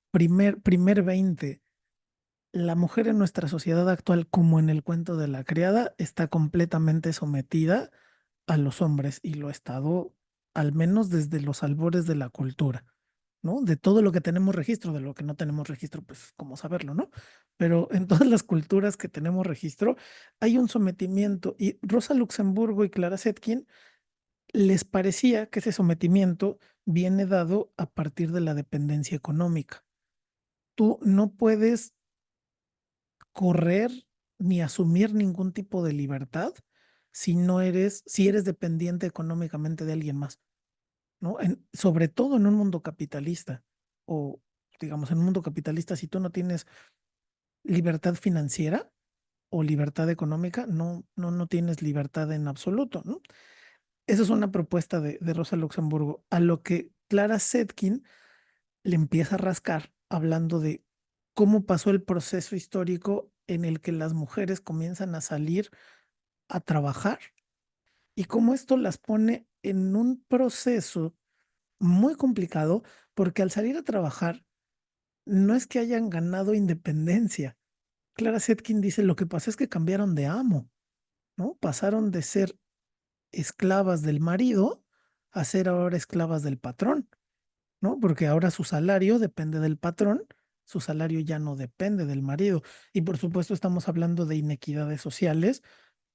Primer 20. La mujer en nuestra sociedad actual, como en el cuento de la criada, está completamente sometida a los hombres y lo ha estado al menos desde los albores de la cultura, ¿no? De todo lo que tenemos registro, de lo que no tenemos registro, pues cómo saberlo, ¿no? Pero en todas las culturas que tenemos registro hay un sometimiento y Rosa Luxemburgo y Clara Zetkin les parecía que ese sometimiento viene dado a partir de la dependencia económica. Tú no puedes correr ni asumir ningún tipo de libertad si eres dependiente económicamente de alguien más, ¿no? Sobre todo en un mundo capitalista, o digamos, en un mundo capitalista, si tú no tienes libertad financiera o libertad económica, no tienes libertad en absoluto, ¿no? Esa es una propuesta de Rosa Luxemburgo, a lo que Clara Zetkin le empieza a rascar hablando de cómo pasó el proceso histórico en el que las mujeres comienzan a salir a trabajar y cómo esto las pone en un proceso muy complicado, porque al salir a trabajar no es que hayan ganado independencia. Clara Zetkin dice, lo que pasa es que cambiaron de amo, ¿no? Pasaron de ser esclavas del marido a ser ahora esclavas del patrón, ¿no? Porque ahora su salario depende del patrón, su salario ya no depende del marido. Y por supuesto estamos hablando de inequidades sociales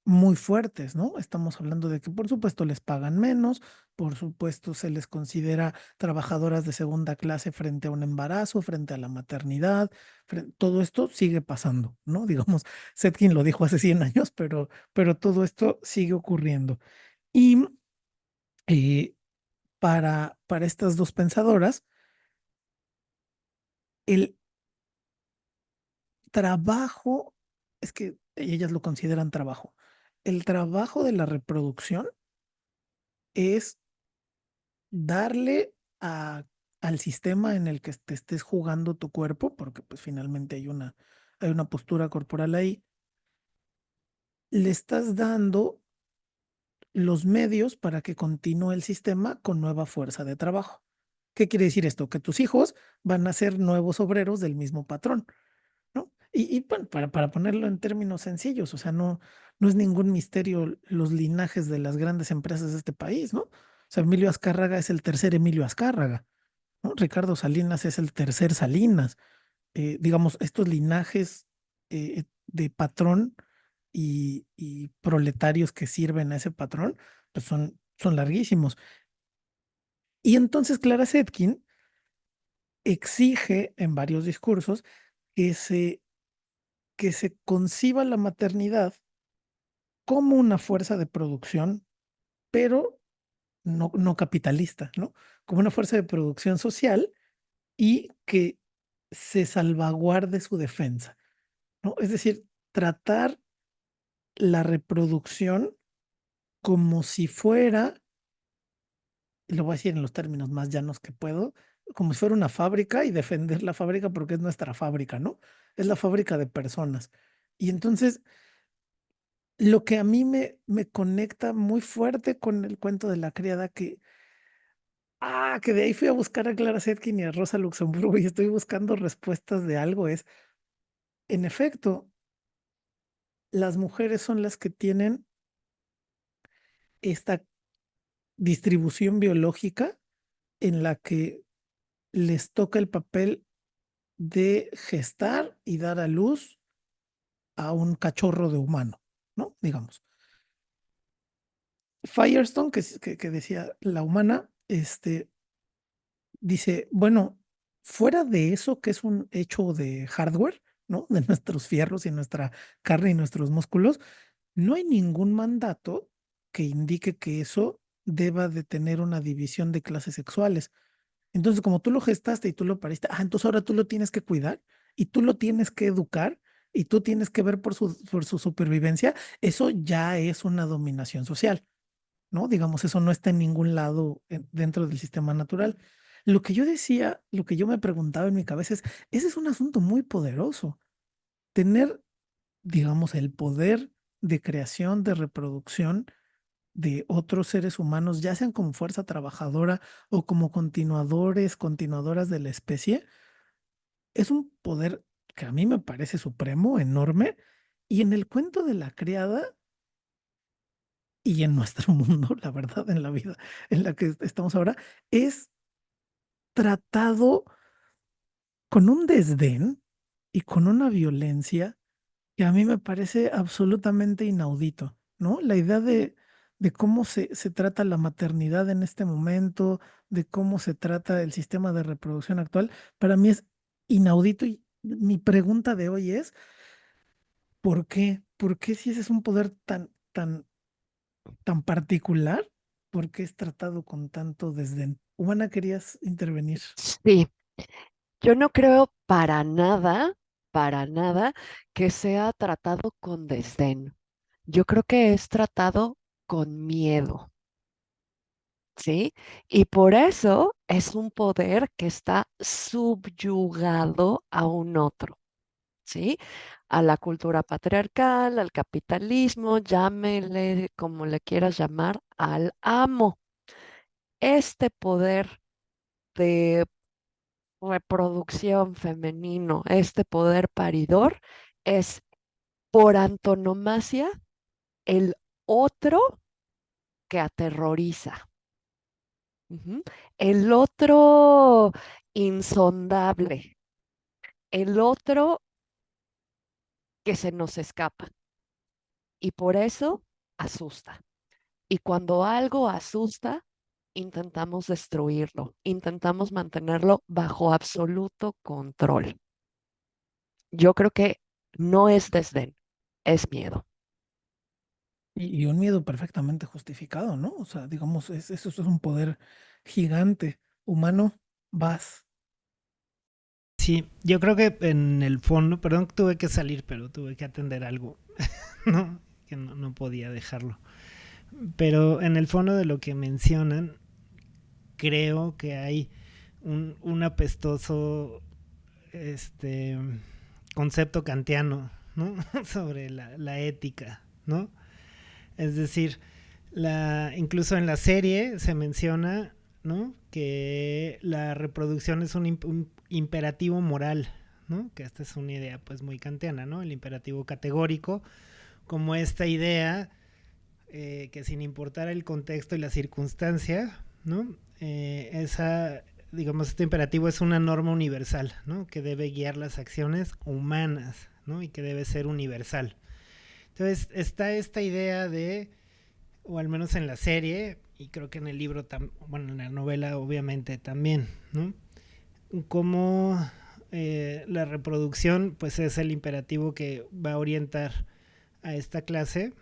muy fuertes, ¿no? Estamos hablando de que por supuesto les pagan menos, por supuesto se les considera trabajadoras de segunda clase frente a un embarazo, frente a la maternidad, todo esto sigue pasando, ¿no? Digamos, Setkin lo dijo hace 100 años, pero todo esto sigue ocurriendo. Y para estas dos pensadoras, el trabajo, es que ellas lo consideran trabajo, el trabajo de la reproducción es darle al sistema en el que te estés jugando tu cuerpo, porque pues finalmente hay una postura corporal ahí, le estás dando los medios para que continúe el sistema con nueva fuerza de trabajo. ¿Qué quiere decir esto? Que tus hijos van a ser nuevos obreros del mismo patrón, ¿no? Bueno, para ponerlo en términos sencillos, o sea, no es ningún misterio los linajes de las grandes empresas de este país, ¿no? O sea, Emilio Azcárraga es el tercer Emilio Azcárraga, ¿no? Ricardo Salinas es el tercer Salinas. Digamos, estos linajes de patrón y proletarios que sirven a ese patrón, pues son larguísimos. Y entonces Clara Zetkin exige en varios discursos que que se conciba la maternidad como una fuerza de producción, pero no capitalista, ¿no? Como una fuerza de producción social y que se salvaguarde su defensa, ¿no? Es decir, tratar la reproducción como si fuera, y lo voy a decir en los términos más llanos que puedo, como si fuera una fábrica y defender la fábrica porque es nuestra fábrica, ¿no? Es la fábrica de personas. Y entonces, lo que a mí me conecta muy fuerte con el cuento de la criada, que de ahí fui a buscar a Clara Zetkin y a Rosa Luxemburgo y estoy buscando respuestas de algo, en efecto, las mujeres son las que tienen esta distribución biológica en la que les toca el papel de gestar y dar a luz a un cachorro de humano, ¿no? Digamos. Firestone, que decía la humana, dice, bueno, fuera de eso que es un hecho de hardware, ¿no? De nuestros fierros y nuestra carne y nuestros músculos, no hay ningún mandato que indique que eso deba de tener una división de clases sexuales. Entonces, como tú lo gestaste y tú lo pariste, entonces ahora tú lo tienes que cuidar y tú lo tienes que educar y tú tienes que ver por su supervivencia. Eso ya es una dominación social, ¿no? Digamos, eso no está en ningún lado dentro del sistema natural. Lo que yo decía, lo que yo me preguntaba en mi cabeza es, ese es un asunto muy poderoso. Tener, digamos, el poder de creación, de reproducción de otros seres humanos, ya sean como fuerza trabajadora o como continuadores, continuadoras de la especie, es un poder que a mí me parece supremo, enorme, y en el cuento de la criada y en nuestro mundo, la verdad, en la vida en la que estamos ahora, es tratado con un desdén y con una violencia que a mí me parece absolutamente inaudito, ¿no? La idea de cómo se trata la maternidad en este momento, de cómo se trata el sistema de reproducción actual, para mí es inaudito y mi pregunta de hoy es, ¿Por qué? ¿Por qué si ese es un poder tan particular? ¿Por qué es tratado con tanto desdén? Humana, querías intervenir. Sí, yo no creo para nada que sea tratado con desdén. Yo creo que es tratado con miedo, ¿sí? Y por eso es un poder que está subyugado a un otro, ¿sí? A la cultura patriarcal, al capitalismo, llámele como le quieras llamar, al amo. Este poder de reproducción femenino, este poder paridor, es por antonomasia el otro que aterroriza. Ujú. El otro insondable, el otro que se nos escapa y por eso asusta. Y cuando algo asusta, intentamos destruirlo, intentamos mantenerlo bajo absoluto control. Yo creo que no es desdén, es miedo. Y un miedo perfectamente justificado, ¿no? O sea, digamos, eso es un poder gigante. Humano, vas. Sí, yo creo que en el fondo, perdón que tuve que salir, pero tuve que atender algo, ¿no? Que no podía dejarlo. Pero en el fondo de lo que mencionan, creo que hay un apestoso concepto kantiano, ¿no? Sobre la ética, ¿no? Es decir, incluso en la serie se menciona, ¿no? Que la reproducción es un imperativo moral, ¿no? Que esta es una idea pues muy kantiana, ¿no? El imperativo categórico, como esta idea que sin importar el contexto y la circunstancia, ¿no? Digamos, este imperativo es una norma universal, ¿no? Que debe guiar las acciones humanas, ¿no? Y que debe ser universal. Entonces está esta idea de, o al menos en la serie, y creo que en el libro, bueno, en la novela obviamente también, ¿no? Cómo la reproducción pues es el imperativo que va a orientar a esta clase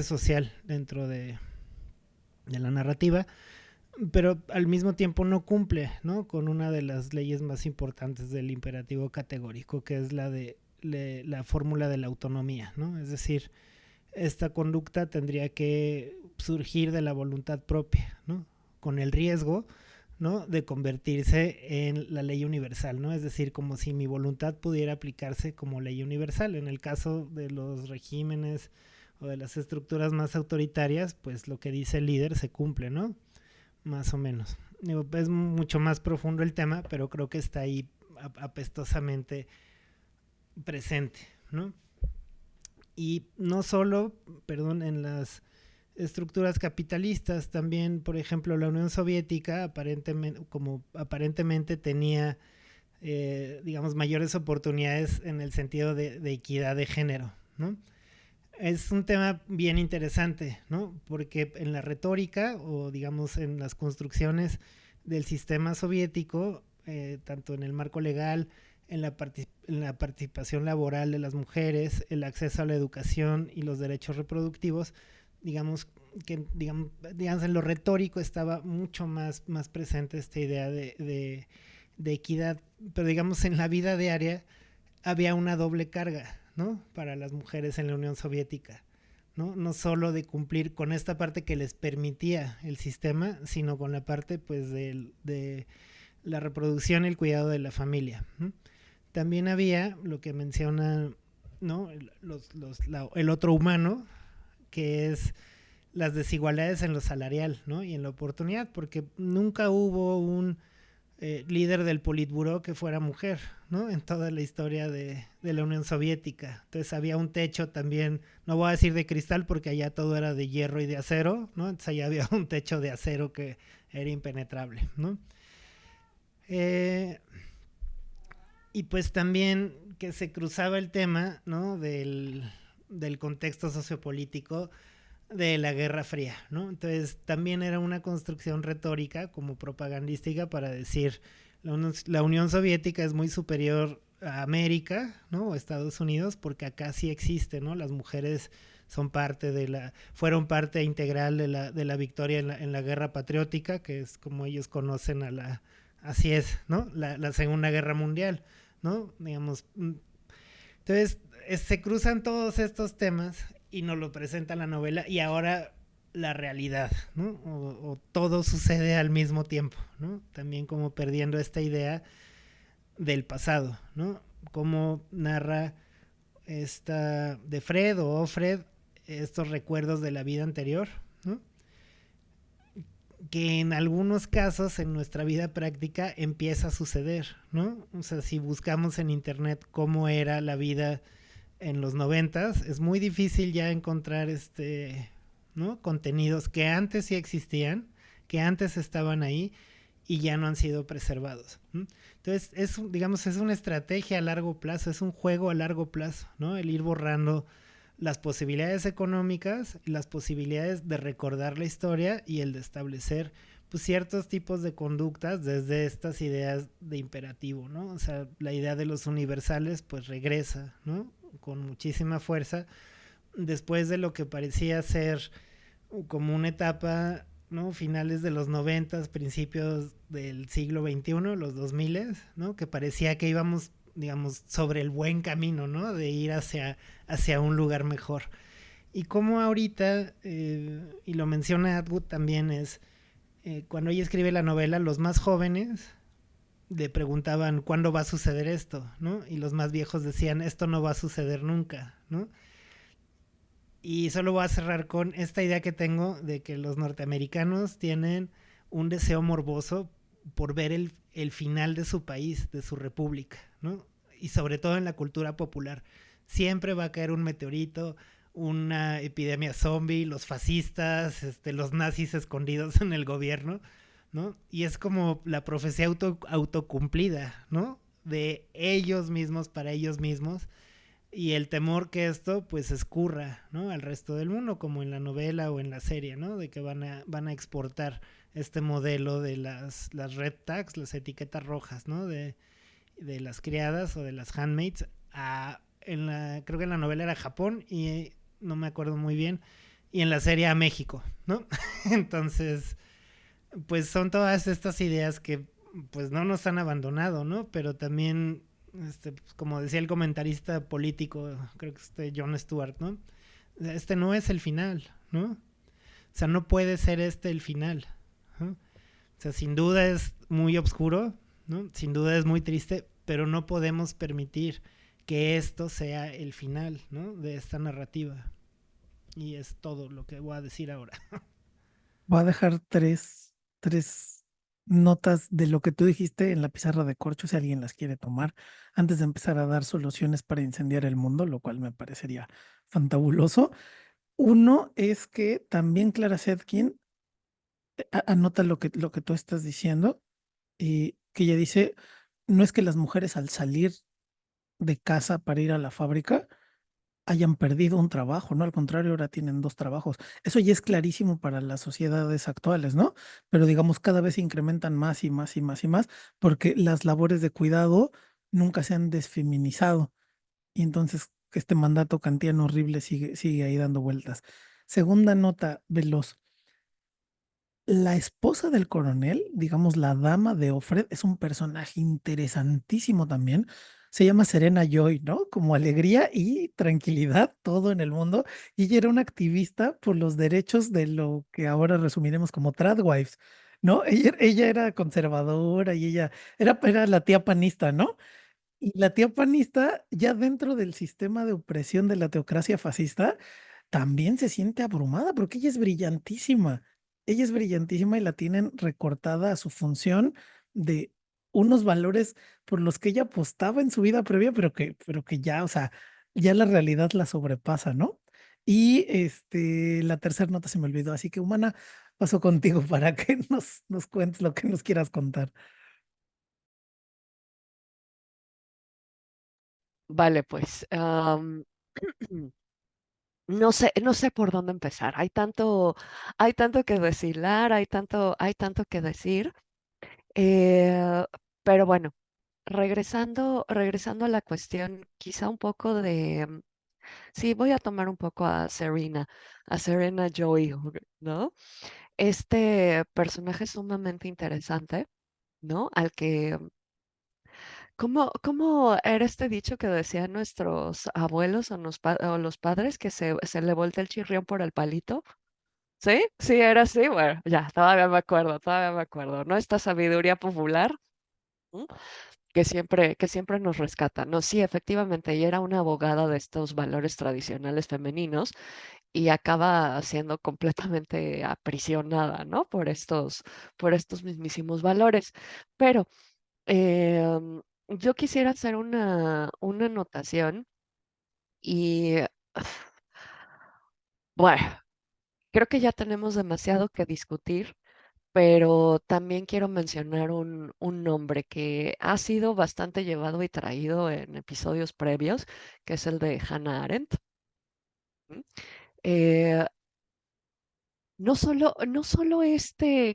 social dentro de la narrativa, pero al mismo tiempo no cumple, ¿no? Con una de las leyes más importantes del imperativo categórico, que es la de la fórmula de la autonomía, ¿no? Es decir, esta conducta tendría que surgir de la voluntad propia, ¿no? Con el riesgo, ¿no? De convertirse en la ley universal, ¿no? Es decir, como si mi voluntad pudiera aplicarse como ley universal. En el caso de los regímenes o de las estructuras más autoritarias, pues lo que dice el líder se cumple, ¿no? Más o menos. Digo, es mucho más profundo el tema, pero creo que está ahí apestosamente presente, ¿no? Y no solo, perdón, en las estructuras capitalistas, también, por ejemplo, la Unión Soviética aparentemente tenía, digamos, mayores oportunidades en el sentido de equidad de género, ¿no? Es un tema bien interesante, ¿no? Porque en la retórica o digamos en las construcciones del sistema soviético, tanto en el marco legal, en la participación laboral de las mujeres, el acceso a la educación y los derechos reproductivos, digamos en lo retórico estaba mucho más presente esta idea de equidad, pero digamos en la vida diaria había una doble carga, ¿no? Para las mujeres en la Unión Soviética, ¿no? No solo de cumplir con esta parte que les permitía el sistema, sino con la parte pues de la reproducción y el cuidado de la familia, ¿no? También había lo que menciona, ¿no? El otro humano, que es las desigualdades en lo salarial, ¿no? Y en la oportunidad, porque nunca hubo un líder del Politburó que fuera mujer, ¿no? En toda la historia de la Unión Soviética. Entonces había un techo también, no voy a decir de cristal porque allá todo era de hierro y de acero, ¿no? Entonces allá había un techo de acero que era impenetrable, ¿no? Y pues también que se cruzaba el tema, ¿no? Del contexto sociopolítico de la Guerra Fría, ¿no? Entonces también era una construcción retórica como propagandística para decir la Unión Soviética es muy superior a América, ¿no? O Estados Unidos, porque acá sí existe, ¿no? Las mujeres fueron parte integral de la victoria en la guerra patriótica, que es como ellos conocen así es, ¿no? La Segunda Guerra Mundial, ¿no? Digamos, entonces se cruzan todos estos temas y nos lo presenta la novela y ahora la realidad, ¿no? O todo sucede al mismo tiempo, ¿no? También como perdiendo esta idea del pasado, ¿no? Cómo narra de Fred o Offred estos recuerdos de la vida anterior, ¿no? Que en algunos casos en nuestra vida práctica empieza a suceder, ¿no? O sea, si buscamos en internet cómo era la vida en los 90s, es muy difícil ya encontrar ¿no? Contenidos que antes sí existían, que antes estaban ahí y ya no han sido preservados. Entonces, digamos, es una estrategia a largo plazo, es un juego a largo plazo, ¿no? El ir borrando las posibilidades económicas, las posibilidades de recordar la historia y el de establecer pues, ciertos tipos de conductas desde estas ideas de imperativo, ¿no? O sea, la idea de los universales pues regresa, ¿no? Con muchísima fuerza después de lo que parecía ser como una etapa, ¿no? Finales de los 90, principios del siglo XXI, los 2000, ¿no? Que parecía que íbamos, digamos, sobre el buen camino, ¿no? De ir hacia un lugar mejor. Y como ahorita, y lo menciona Atwood también, es cuando ella escribe la novela, los más jóvenes le preguntaban ¿cuándo va a suceder esto? ¿No? Y los más viejos decían esto no va a suceder nunca, ¿no? Y solo voy a cerrar con esta idea que tengo de que los norteamericanos tienen un deseo morboso por ver el final de su país, de su república, ¿no? Y sobre todo en la cultura popular. Siempre va a caer un meteorito, una epidemia zombie, los fascistas, los nazis escondidos en el gobierno, ¿no? Y es como la profecía autocumplida, ¿no? De ellos mismos para ellos mismos. Y el temor que esto pues escurra, ¿no? Al resto del mundo, como en la novela o en la serie, ¿no? De que van a exportar este modelo de las red tags, las etiquetas rojas, ¿no? De las criadas o de las handmaids creo que en la novela era Japón y no me acuerdo muy bien, y en la serie a México, ¿no? Entonces, pues son todas estas ideas que pues no nos han abandonado, ¿no? Pero también como decía el comentarista político, creo que Jon Stewart, ¿no? No es el final, ¿no? O sea, no puede ser el final, ¿no? O sea, sin duda es muy oscuro, ¿no? Sin duda es muy triste, pero no podemos permitir que esto sea el final, ¿no? De esta narrativa. Y es todo lo que voy a decir ahora. Voy a dejar tres notas de lo que tú dijiste en la pizarra de corcho, si alguien las quiere tomar, antes de empezar a dar soluciones para incendiar el mundo, lo cual me parecería fantabuloso. Uno es que también Clara Zetkin anota lo que tú estás diciendo, y que ella dice, no es que las mujeres al salir de casa para ir a la fábrica hayan perdido un trabajo, ¿no? Al contrario, ahora tienen dos trabajos. Eso ya es clarísimo para las sociedades actuales, ¿no? Pero digamos, cada vez se incrementan más y más y más y más, porque las labores de cuidado nunca se han desfeminizado. Y entonces este mandato kantiano horrible sigue ahí dando vueltas. Segunda nota veloz. La esposa del coronel, digamos la dama de Offred, es un personaje interesantísimo también. Se llama Serena Joy, ¿no? Como alegría y tranquilidad, todo en el mundo. Y ella era una activista por los derechos de lo que ahora resumiremos como tradwives, ¿no? Ella era conservadora y ella era la tía panista, ¿no? Y la tía panista, ya dentro del sistema de opresión de la teocracia fascista, también se siente abrumada porque ella es brillantísima. Ella es brillantísima y la tienen recortada a su función de unos valores por los que ella apostaba en su vida previa, pero que ya, o sea, ya la realidad la sobrepasa, ¿no? Y la tercera nota se me olvidó, así que Humana, paso contigo para que nos cuentes lo que nos quieras contar. Vale, pues no sé por dónde empezar. Hay tanto que deshilar, hay tanto que decir. Eh, pero bueno, regresando a la cuestión, quizá un poco de, sí, voy a tomar un poco a Serena Joy, ¿no? Este personaje sumamente interesante, ¿no? Al que, ¿cómo era este dicho que decían nuestros abuelos o los padres que se le voltea el chirrión por el palito? ¿Sí? Sí, era así. Bueno, ya, todavía me acuerdo, ¿no? Esta sabiduría popular, ¿m? Que siempre nos rescata. No, sí, efectivamente, ella era una abogada de estos valores tradicionales femeninos y acaba siendo completamente aprisionada, ¿no? Por estos mismísimos valores. Pero yo quisiera hacer una anotación y, bueno, creo que ya tenemos demasiado que discutir, pero también quiero mencionar un nombre que ha sido bastante llevado y traído en episodios previos, que es el de Hannah Arendt. ¿M? Eh, no solo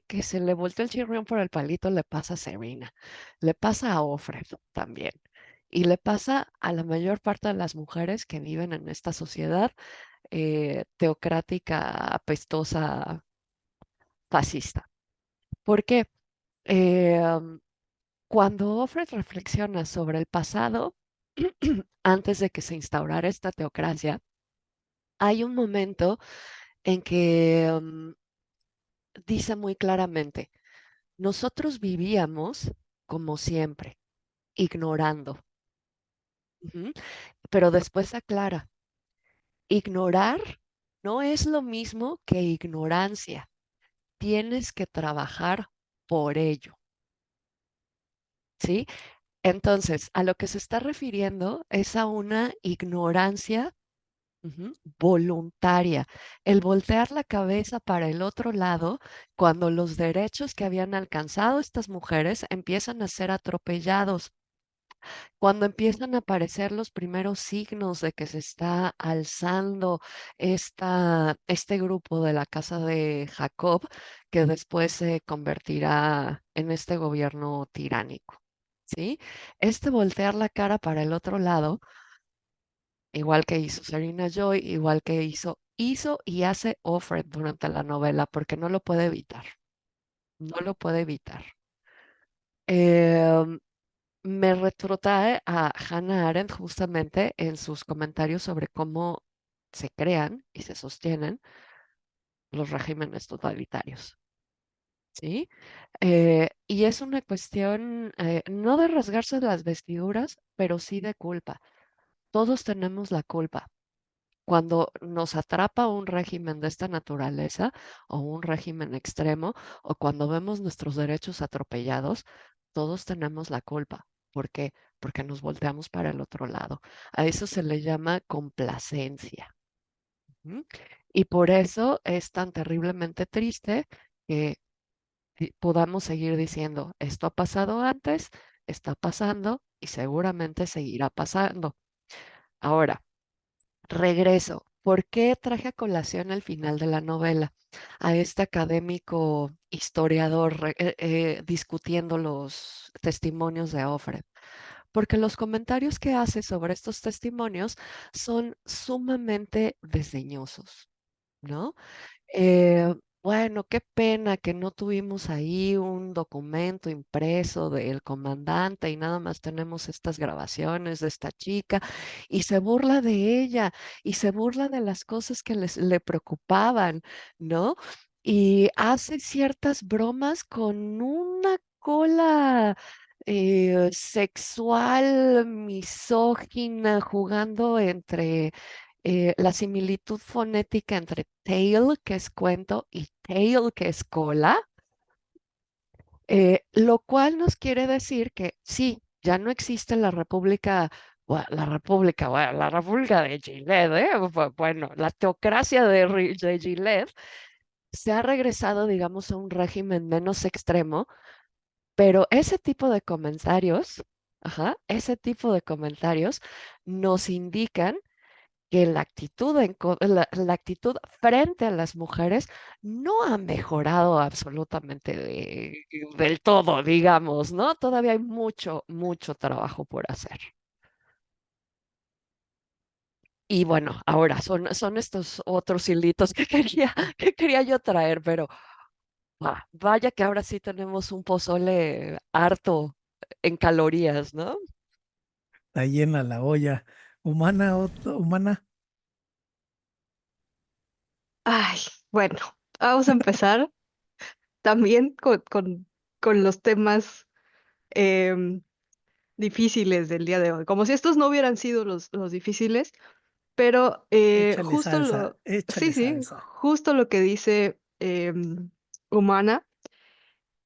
que se le volteó el chirrión por el palito le pasa a Serena, le pasa a Ofred también. Y le pasa a la mayor parte de las mujeres que viven en esta sociedad teocrática, apestosa, fascista. ¿Por qué? Cuando Offred reflexiona sobre el pasado, antes de que se instaurara esta teocracia, hay un momento en que dice muy claramente, nosotros vivíamos como siempre, ignorando. Ujú. Pero después aclara, ignorar no es lo mismo que ignorancia. Tienes que trabajar por ello, ¿sí? Entonces, a lo que se está refiriendo es a una ignorancia voluntaria, el voltear la cabeza para el otro lado cuando los derechos que habían alcanzado estas mujeres empiezan a ser atropellados, cuando empiezan a aparecer los primeros signos de que se está alzando este grupo de la casa de Jacob, que después se convertirá en este gobierno tiránico. ¿Sí? Este voltear la cara para el otro lado, igual que hizo Serena Joy, igual que hizo y hace Offred durante la novela, porque no lo puede evitar, no lo puede evitar. Em, Me retrotrae a Hannah Arendt justamente en sus comentarios sobre cómo se crean y se sostienen los regímenes totalitarios, ¿sí? Y es una cuestión no de rasgarse las vestiduras, pero sí de culpa. Todos tenemos la culpa. Cuando nos atrapa un régimen de esta naturaleza o un régimen extremo o cuando vemos nuestros derechos atropellados, todos tenemos la culpa. ¿Por qué? Porque nos volteamos para el otro lado. A eso se le llama complacencia. ¿M? Y por eso es tan terriblemente triste que podamos seguir diciendo, esto ha pasado antes, está pasando y seguramente seguirá pasando. Ahora, regreso. ¿Por qué traje a colación el final de la novela? A este académico historiador discutiendo los testimonios de Offred. Porque los comentarios que hace sobre estos testimonios son sumamente desdeñosos, ¿no? Bueno, qué pena que no tuvimos ahí un documento impreso del comandante y nada más tenemos estas grabaciones de esta chica y se burla de ella y se burla de las cosas que le preocupaban, ¿no? Y hace ciertas bromas con una cola sexual, misógina, jugando entre la similitud fonética entre tale, que es cuento, y tail, que es cola, lo cual nos quiere decir que sí, ya no existe la República, la República de Gilead, bueno, la teocracia de Gilead se ha regresado, digamos, a un régimen menos extremo, pero ese tipo de comentarios, ese tipo de comentarios nos indican que la actitud frente a las mujeres no ha mejorado absolutamente del todo, digamos, ¿no? Todavía hay mucho, mucho trabajo por hacer. Y bueno, ahora son estos otros hilitos que que quería yo traer, pero vaya que ahora sí tenemos un pozole harto en calorías, ¿no? Está llena la olla. Humana, Ay, bueno, vamos a empezar también con los temas em, difíciles del día de hoy, como si estos no hubieran sido los difíciles, pero échale salsa, sí, échale sí, salsa. justo lo que dice Humana.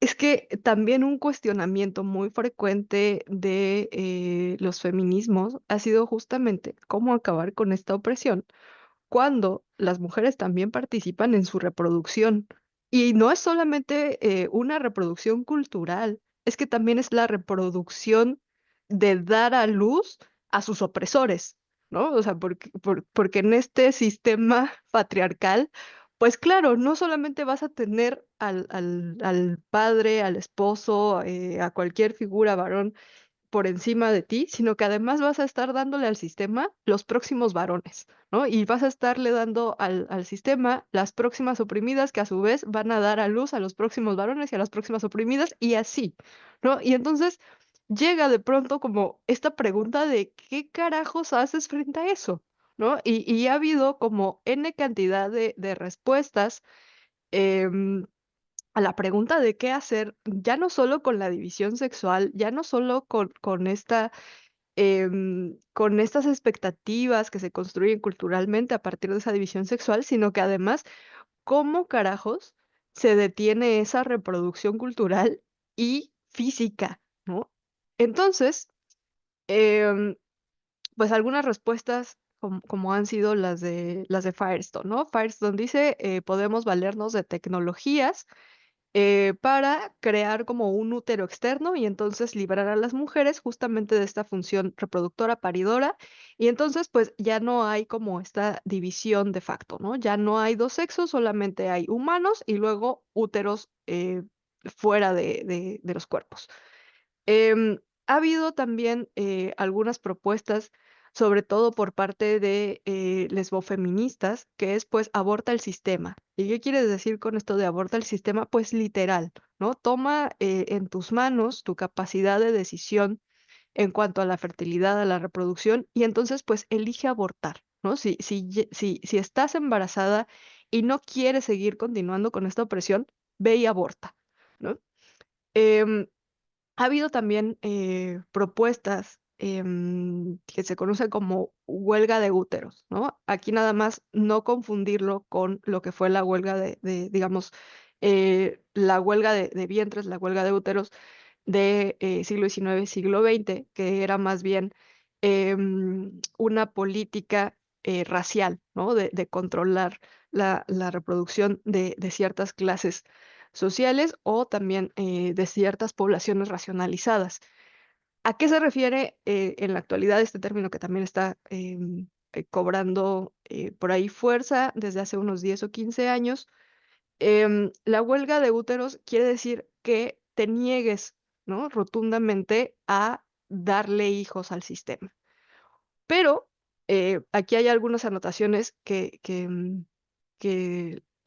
Es que también un cuestionamiento muy frecuente de los feminismos ha sido justamente cómo acabar con esta opresión cuando las mujeres también participan en su reproducción. Y no es solamente una reproducción cultural, es que también es la reproducción de dar a luz a sus opresores, ¿no? O sea, porque en este sistema patriarcal, pues claro, no solamente vas a tener al padre, al esposo, a cualquier figura varón por encima de ti, sino que además vas a estar dándole al sistema los próximos varones, ¿no? Y vas a estarle dando al sistema las próximas oprimidas que a su vez van a dar a luz a los próximos varones y a las próximas oprimidas y así, ¿no? Y entonces llega de pronto como esta pregunta de ¿qué carajos haces frente a eso? ¿No? Y ha habido como N cantidad de respuestas. em, a la pregunta de qué hacer, ya no solo con la división sexual, ya no solo con estas expectativas que se construyen culturalmente a partir de esa división sexual, sino que además, ¿cómo carajos se detiene esa reproducción cultural y física, ¿no? Entonces, em, pues algunas respuestas como han sido las de Firestone, ¿no? Firestone dice, podemos valernos de tecnologías para crear como un útero externo y entonces liberar a las mujeres justamente de esta función reproductora, paridora, y entonces pues ya no hay como esta división de facto, ¿no? Ya no hay dos sexos, solamente hay humanos y luego úteros fuera de los cuerpos. Em, Ha habido también algunas propuestas, sobre todo por parte de lesbofeministas, que es pues aborta el sistema. ¿Y qué quieres decir con esto de aborta el sistema? Pues literal, ¿no? Toma en tus manos tu capacidad de decisión en cuanto a la fertilidad, a la reproducción, y entonces pues elige abortar, ¿no? Si estás embarazada y no quieres seguir continuando con esta opresión, ve y aborta, ¿no? Em, Ha habido también propuestas que se conocen como huelga de úteros, ¿no? Aquí nada más no confundirlo con lo que fue la huelga digamos, la huelga de vientres, la huelga de úteros de siglo XIX, siglo XX, que era más bien una política racial, ¿no? De controlar la reproducción de ciertas clases sociales o también de ciertas poblaciones racionalizadas. ¿A qué se refiere en la actualidad este término que también está cobrando por ahí fuerza desde hace unos 10 o 15 años? La huelga de úteros quiere decir que te niegues, ¿no? Rotundamente a darle hijos al sistema. Pero aquí hay algunas anotaciones que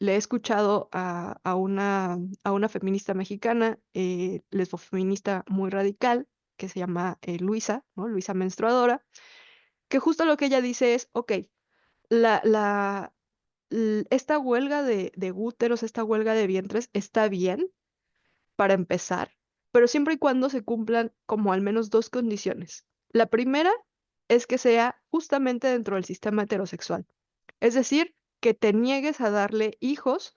le he escuchado a una feminista mexicana, lesbofeminista muy radical, que se llama Luisa, ¿no? Luisa Menstruadora, que justo lo que ella dice es, ok, la, la, esta huelga de úteros, esta huelga de vientres está bien para empezar, pero siempre y cuando se cumplan como al menos dos condiciones. La primera es que sea justamente dentro del sistema heterosexual, es decir, que te niegues a darle hijos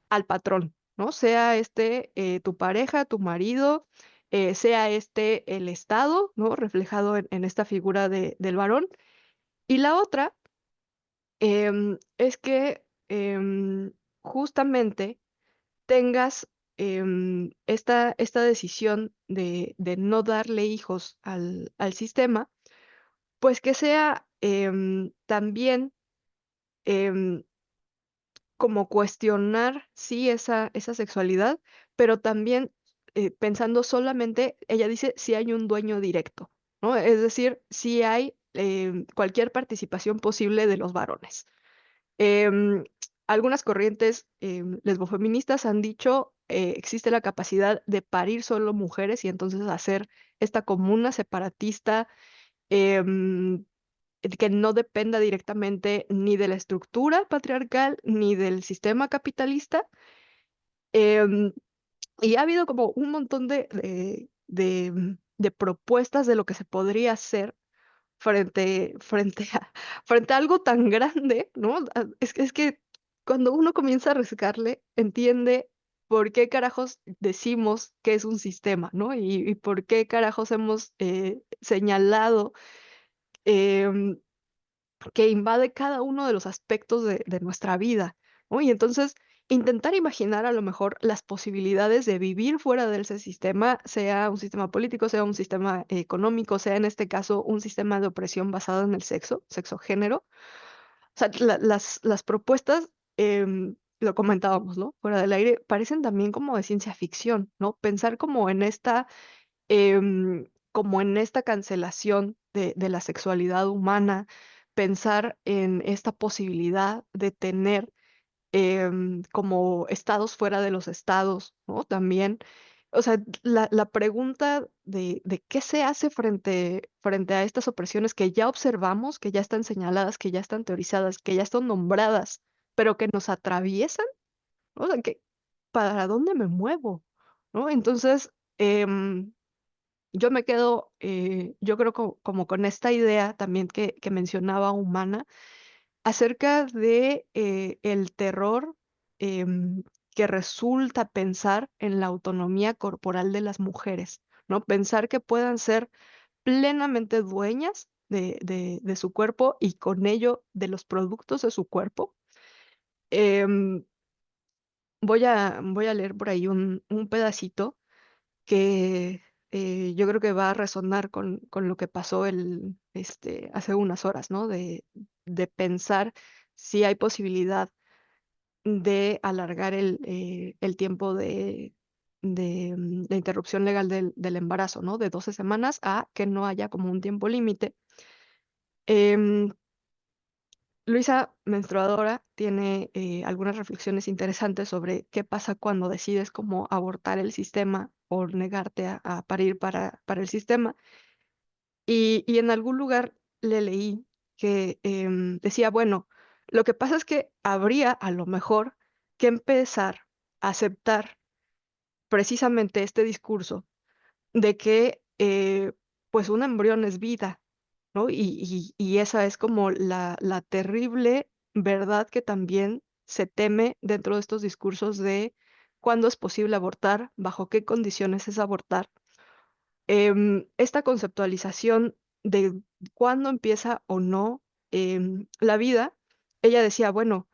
al patrón, ¿no? Sea este tu pareja, tu marido, sea este el Estado, ¿no? Reflejado en esta figura del varón. Y la otra es que justamente tengas esta decisión de no darle hijos al sistema, pues que sea también em, como cuestionar, sí, esa sexualidad, pero también pensando solamente, ella dice, si hay un dueño directo, ¿no? Es decir, si hay cualquier participación posible de los varones. Em, Algunas corrientes lesbofeministas han dicho, existe la capacidad de parir solo mujeres y entonces hacer esta comuna separatista em, que no dependa directamente ni de la estructura patriarcal ni del sistema capitalista. Em, y ha habido como un montón de propuestas de lo que se podría hacer frente a algo tan grande, ¿no? Es que cuando uno comienza a rascarle, entiende por qué carajos decimos que es un sistema, ¿no? Y por qué carajos hemos señalado em, que invade cada uno de los aspectos de nuestra vida, ¿no? Y entonces intentar imaginar a lo mejor las posibilidades de vivir fuera de ese sistema, sea un sistema político, sea un sistema económico, sea en este caso un sistema de opresión basado en el sexo, sexo-género. O sea, las propuestas, lo comentábamos, ¿no? Fuera del aire, parecen también como de ciencia ficción, ¿no? Pensar como en esta cancelación de la sexualidad humana, pensar en esta posibilidad de tener como estados fuera de los estados, ¿no? También, o sea, la pregunta de qué se hace frente a estas opresiones que ya observamos, que ya están señaladas, que ya están teorizadas, que ya están nombradas, pero que nos atraviesan, ¿no? O sea, ¿para dónde me muevo? ¿No? Entonces, yo me quedo, yo creo como con esta idea también que mencionaba humana, acerca de el terror que resulta pensar en la autonomía corporal de las mujeres, ¿no? Pensar que puedan ser plenamente dueñas de su cuerpo y con ello de los productos de su cuerpo. Em, voy a leer por ahí un pedacito que yo creo que va a resonar con lo que pasó hace unas horas, ¿no? De pensar si hay posibilidad de alargar el tiempo de interrupción legal del embarazo, ¿no? De 12 semanas a que no haya como un tiempo límite. Em, Luisa, menstruadora, tiene algunas reflexiones interesantes sobre qué pasa cuando decides cómo abortar el sistema o negarte a parir para el sistema. Y en algún lugar le leí que decía, bueno, lo que pasa es que habría a lo mejor que empezar a aceptar precisamente este discurso de que pues un embrión es vida, ¿no? Y esa es como la terrible verdad que también se teme dentro de estos discursos de cuándo es posible abortar, bajo qué condiciones es abortar. Esta conceptualización de cuándo empieza o no la vida, ella decía, bueno,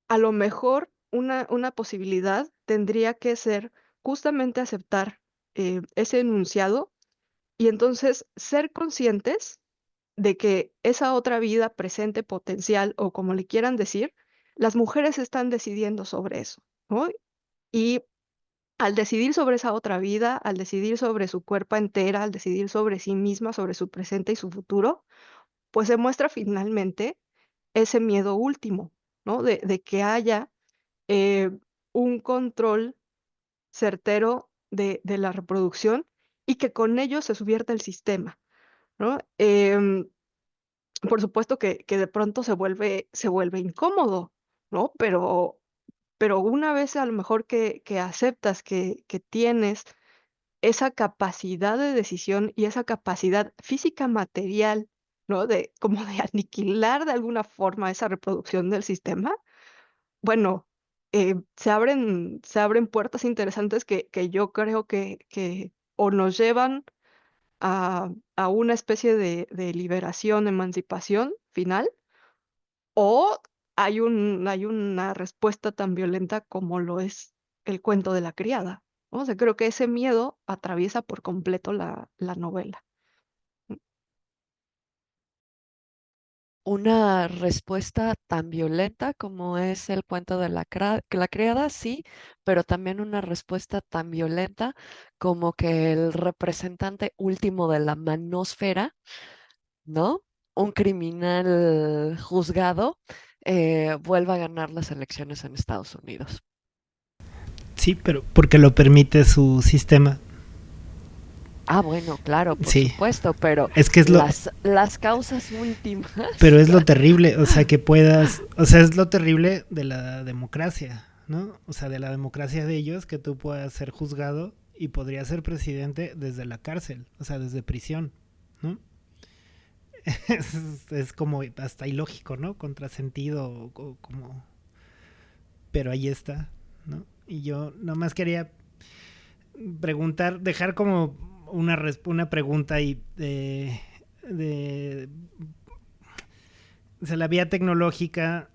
a lo mejor una posibilidad tendría que ser justamente aceptar ese enunciado y entonces ser conscientes de que esa otra vida presente, potencial o como le quieran decir, las mujeres están decidiendo sobre eso, ¿no? Y al decidir sobre esa otra vida, al decidir sobre su cuerpo entera, al decidir sobre sí misma, sobre su presente y su futuro, pues se muestra finalmente ese miedo último, ¿no? De que haya eh, un control certero de la reproducción y que con ello se subvierta el sistema, ¿no? Por supuesto que de pronto se vuelve incómodo, ¿no? Pero una vez a lo mejor que aceptas que tienes esa capacidad de decisión y esa capacidad física material, ¿no? De como de aniquilar de alguna forma esa reproducción del sistema, bueno, se abren puertas interesantes que yo creo que o nos llevan a una especie de liberación, emancipación final, o hay una respuesta tan violenta como lo es el cuento de la criada, ¿no? O sea, creo que ese miedo atraviesa por completo la novela. una respuesta tan violenta como es el cuento de la criada, sí, pero también una respuesta tan violenta como que el representante último de la manósfera, ¿no? Un criminal juzgado vuelva a ganar las elecciones en Estados Unidos. Sí, pero porque lo permite su sistema. Ah, bueno, claro, por Sí, supuesto, pero es que es lo, las causas últimas. pero es lo terrible, o sea, que puedas, o sea, es lo terrible de la democracia, ¿no? O sea, de la democracia de ellos, que tú puedas ser juzgado y podrías ser presidente desde la cárcel, o sea, desde prisión, ¿no? Es como hasta ilógico, ¿no? Contrasentido, o como, pero ahí está, ¿no? Y yo nomás quería preguntar, dejar como una pregunta ahí o sea, la vía tecnológica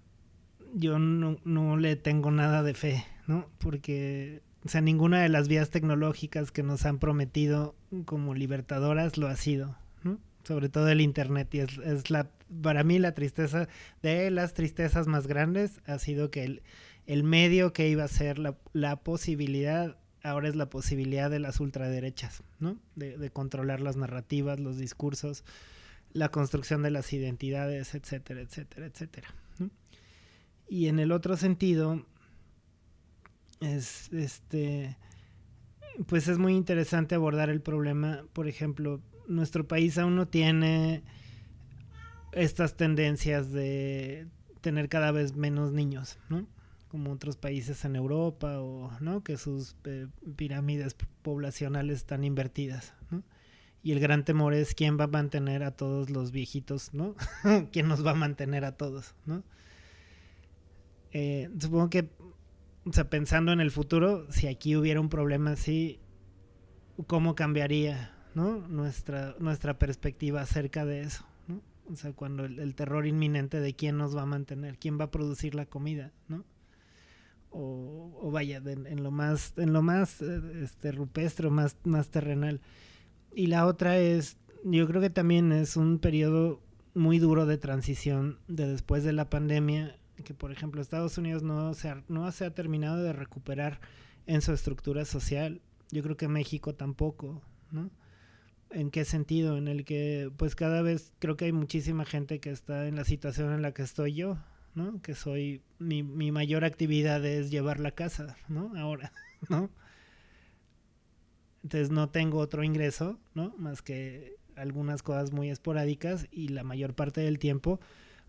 yo no le tengo nada de fe, ¿no? Porque, o sea, ninguna de las vías tecnológicas que nos han prometido como libertadoras lo ha sido, ¿no? Sobre todo el internet, y es para mí la tristeza, de las tristezas más grandes ha sido que el medio que iba a ser la posibilidad, ahora es la posibilidad de las ultraderechas, ¿no? De controlar las narrativas, los discursos, la construcción de las identidades, etcétera, etcétera, etcétera, ¿no? Y en el otro sentido, es pues es muy interesante abordar el problema. Por ejemplo, nuestro país aún no tiene estas tendencias de tener cada vez menos niños, ¿no? Como otros países en Europa, o ¿no? Que sus pirámides poblacionales están invertidas, ¿no? Y el gran temor es quién va a mantener a todos los viejitos, ¿no? ¿Quién nos va a mantener a todos, ¿no? Supongo que, o sea, pensando en el futuro, si aquí hubiera un problema así, ¿cómo cambiaría, ¿no? nuestra perspectiva acerca de eso, ¿no? O sea, cuando el terror inminente de quién nos va a mantener, quién va a producir la comida, ¿no? O vaya, en lo más rupestre, más terrenal. Y la otra es, yo creo que también es un periodo muy duro de transición de después de la pandemia, que por ejemplo Estados Unidos no se ha terminado de recuperar en su estructura social. Yo creo que México tampoco, ¿no? ¿En qué sentido? En el que pues cada vez creo que hay muchísima gente que está en la situación en la que estoy yo, ¿no? Que soy, mi mayor actividad es llevar la casa, ¿no? Ahora, ¿no? Entonces no tengo otro ingreso, ¿no? Más que algunas cosas muy esporádicas, y la mayor parte del tiempo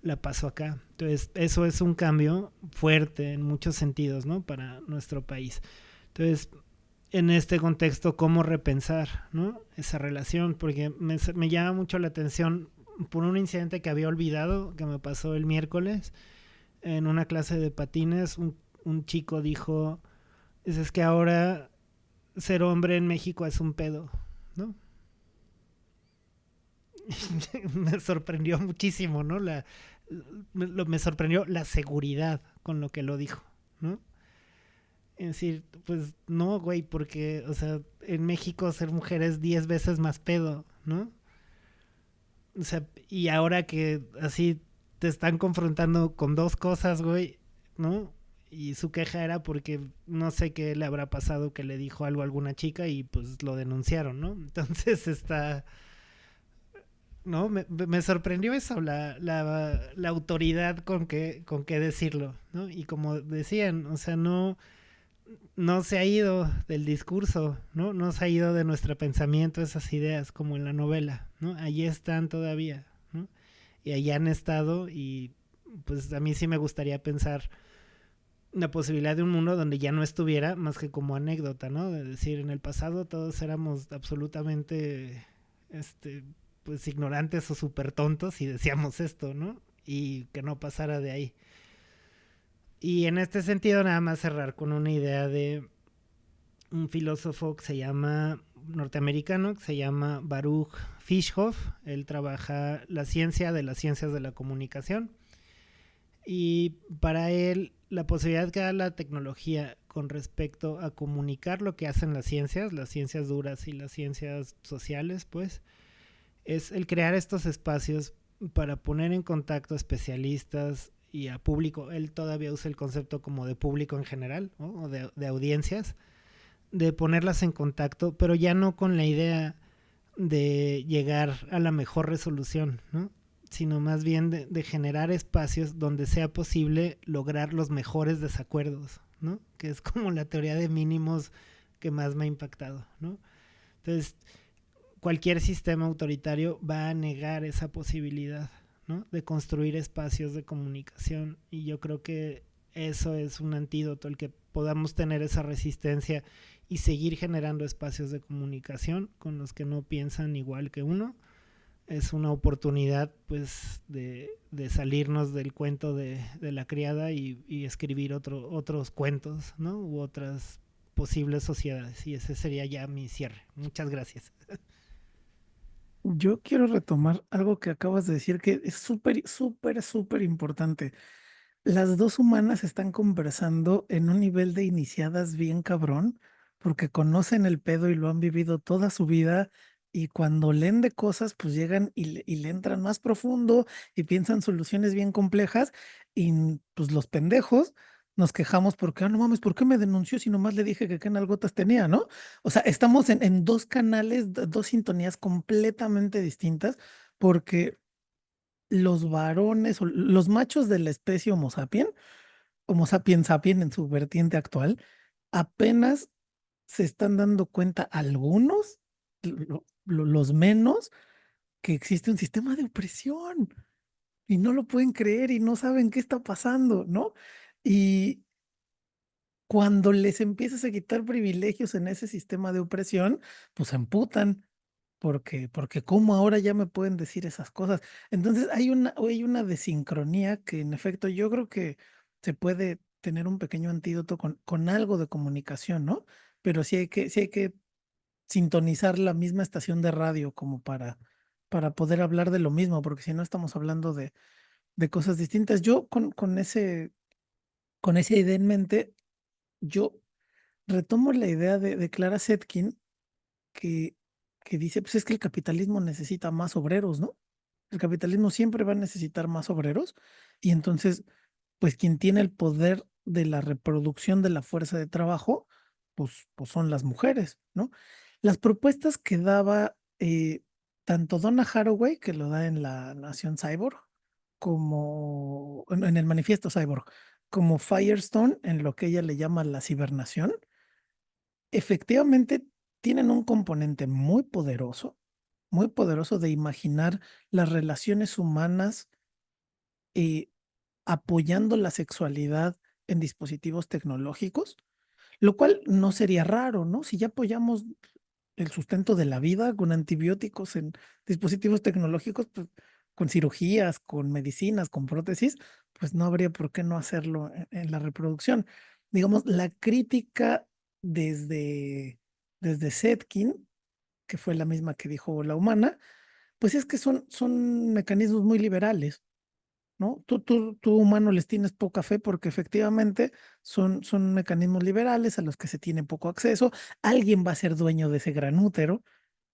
la paso acá. Entonces eso es un cambio fuerte en muchos sentidos, ¿no? Para nuestro país. Entonces, en este contexto, ¿cómo repensar, ¿no? Esa relación? Porque me llama mucho la atención por un incidente que había olvidado, que me pasó el miércoles en una clase de patines. Un chico dijo, es que ahora ser hombre en México es un pedo, ¿no? Me sorprendió muchísimo, ¿no? Me sorprendió la seguridad con lo que lo dijo, ¿no? Es decir, pues no, güey, porque, o sea, en México ser mujer es 10 veces más pedo, ¿no? O sea, y ahora que así te están confrontando con dos cosas, güey, ¿no? Y su queja era porque no sé qué le habrá pasado, que le dijo algo a alguna chica y pues lo denunciaron, ¿no? Entonces está... ¿No? Me sorprendió eso, la autoridad con que decirlo, ¿no? Y como decían, o sea, no se ha ido del discurso, ¿no? No se ha ido de nuestro pensamiento esas ideas, como en la novela, ¿no? Allí están todavía, ¿no? Y allí han estado, y pues a mí sí me gustaría pensar la posibilidad de un mundo donde ya no estuviera, más que como anécdota, ¿no? De decir, en el pasado todos éramos absolutamente, pues ignorantes o súper tontos y decíamos esto, ¿no? Y que no pasara de ahí. Y en este sentido, nada más cerrar con una idea de un filósofo que se llama, norteamericano, que se llama Baruch Fischhoff. Él trabaja la ciencia de las ciencias de la comunicación. Y para él, la posibilidad que da la tecnología con respecto a comunicar lo que hacen las ciencias duras y las ciencias sociales, pues, es el crear estos espacios para poner en contacto especialistas y a público. Él todavía usa el concepto como de público en general, ¿no? O de audiencias, de ponerlas en contacto, pero ya no con la idea de llegar a la mejor resolución, ¿no? Sino más bien de generar espacios donde sea posible lograr los mejores desacuerdos, ¿no? Que es como la teoría de mínimos que más me ha impactado, ¿no? Entonces, cualquier sistema autoritario va a negar esa posibilidad, ¿no? De construir espacios de comunicación, y yo creo que eso es un antídoto, el que podamos tener esa resistencia y seguir generando espacios de comunicación con los que no piensan igual que uno. Es una oportunidad, pues, de salirnos del cuento de la criada y escribir otros cuentos, ¿no? U otras posibles sociedades. Y ese sería ya mi cierre. Muchas gracias. Yo quiero retomar algo que acabas de decir que es súper, súper, súper importante. Las dos humanas están conversando en un nivel de iniciadas bien cabrón, porque conocen el pedo y lo han vivido toda su vida, y cuando leen de cosas, pues llegan y le entran más profundo y piensan soluciones bien complejas, y pues los pendejos nos quejamos porque, no mames, ¿por qué me denunció si nomás le dije que qué nalgotas tenía, ¿no? O sea, estamos en dos canales, dos sintonías completamente distintas, porque los varones o los machos de la especie Homo sapiens sapien en su vertiente actual, apenas se están dando cuenta algunos, los menos, que existe un sistema de opresión y no lo pueden creer y no saben qué está pasando, ¿no? Y cuando les empiezas a quitar privilegios en ese sistema de opresión, pues se emputan. Porque cómo ahora ya me pueden decir esas cosas. Entonces hay una desincronía que en efecto yo creo que se puede tener un pequeño antídoto con algo de comunicación, ¿no? Pero sí hay que sintonizar la misma estación de radio como para poder hablar de lo mismo, porque si no estamos hablando de cosas distintas. Yo con esa idea en mente, yo retomo la idea de Clara Zetkin que, que dice, pues es que el capitalismo necesita más obreros, ¿no? El capitalismo siempre va a necesitar más obreros, y entonces, pues quien tiene el poder de la reproducción de la fuerza de trabajo, pues son las mujeres, ¿no? Las propuestas que daba tanto Donna Haraway, que lo da en la Nación Cyborg, como en el Manifiesto Cyborg, como Firestone en lo que ella le llama la cibernación, efectivamente tienen un componente muy poderoso de imaginar las relaciones humanas eh, apoyando la sexualidad en dispositivos tecnológicos, lo cual no sería raro, ¿no? Si ya apoyamos el sustento de la vida con antibióticos en dispositivos tecnológicos, pues con cirugías, con medicinas, con prótesis, pues no habría por qué no hacerlo en la reproducción. Digamos, la crítica desde, desde Setkin, que fue la misma que dijo la humana, pues es que son mecanismos muy liberales, ¿no? Tú humano les tienes poca fe porque efectivamente son mecanismos liberales a los que se tiene poco acceso. Alguien va a ser dueño de ese gran útero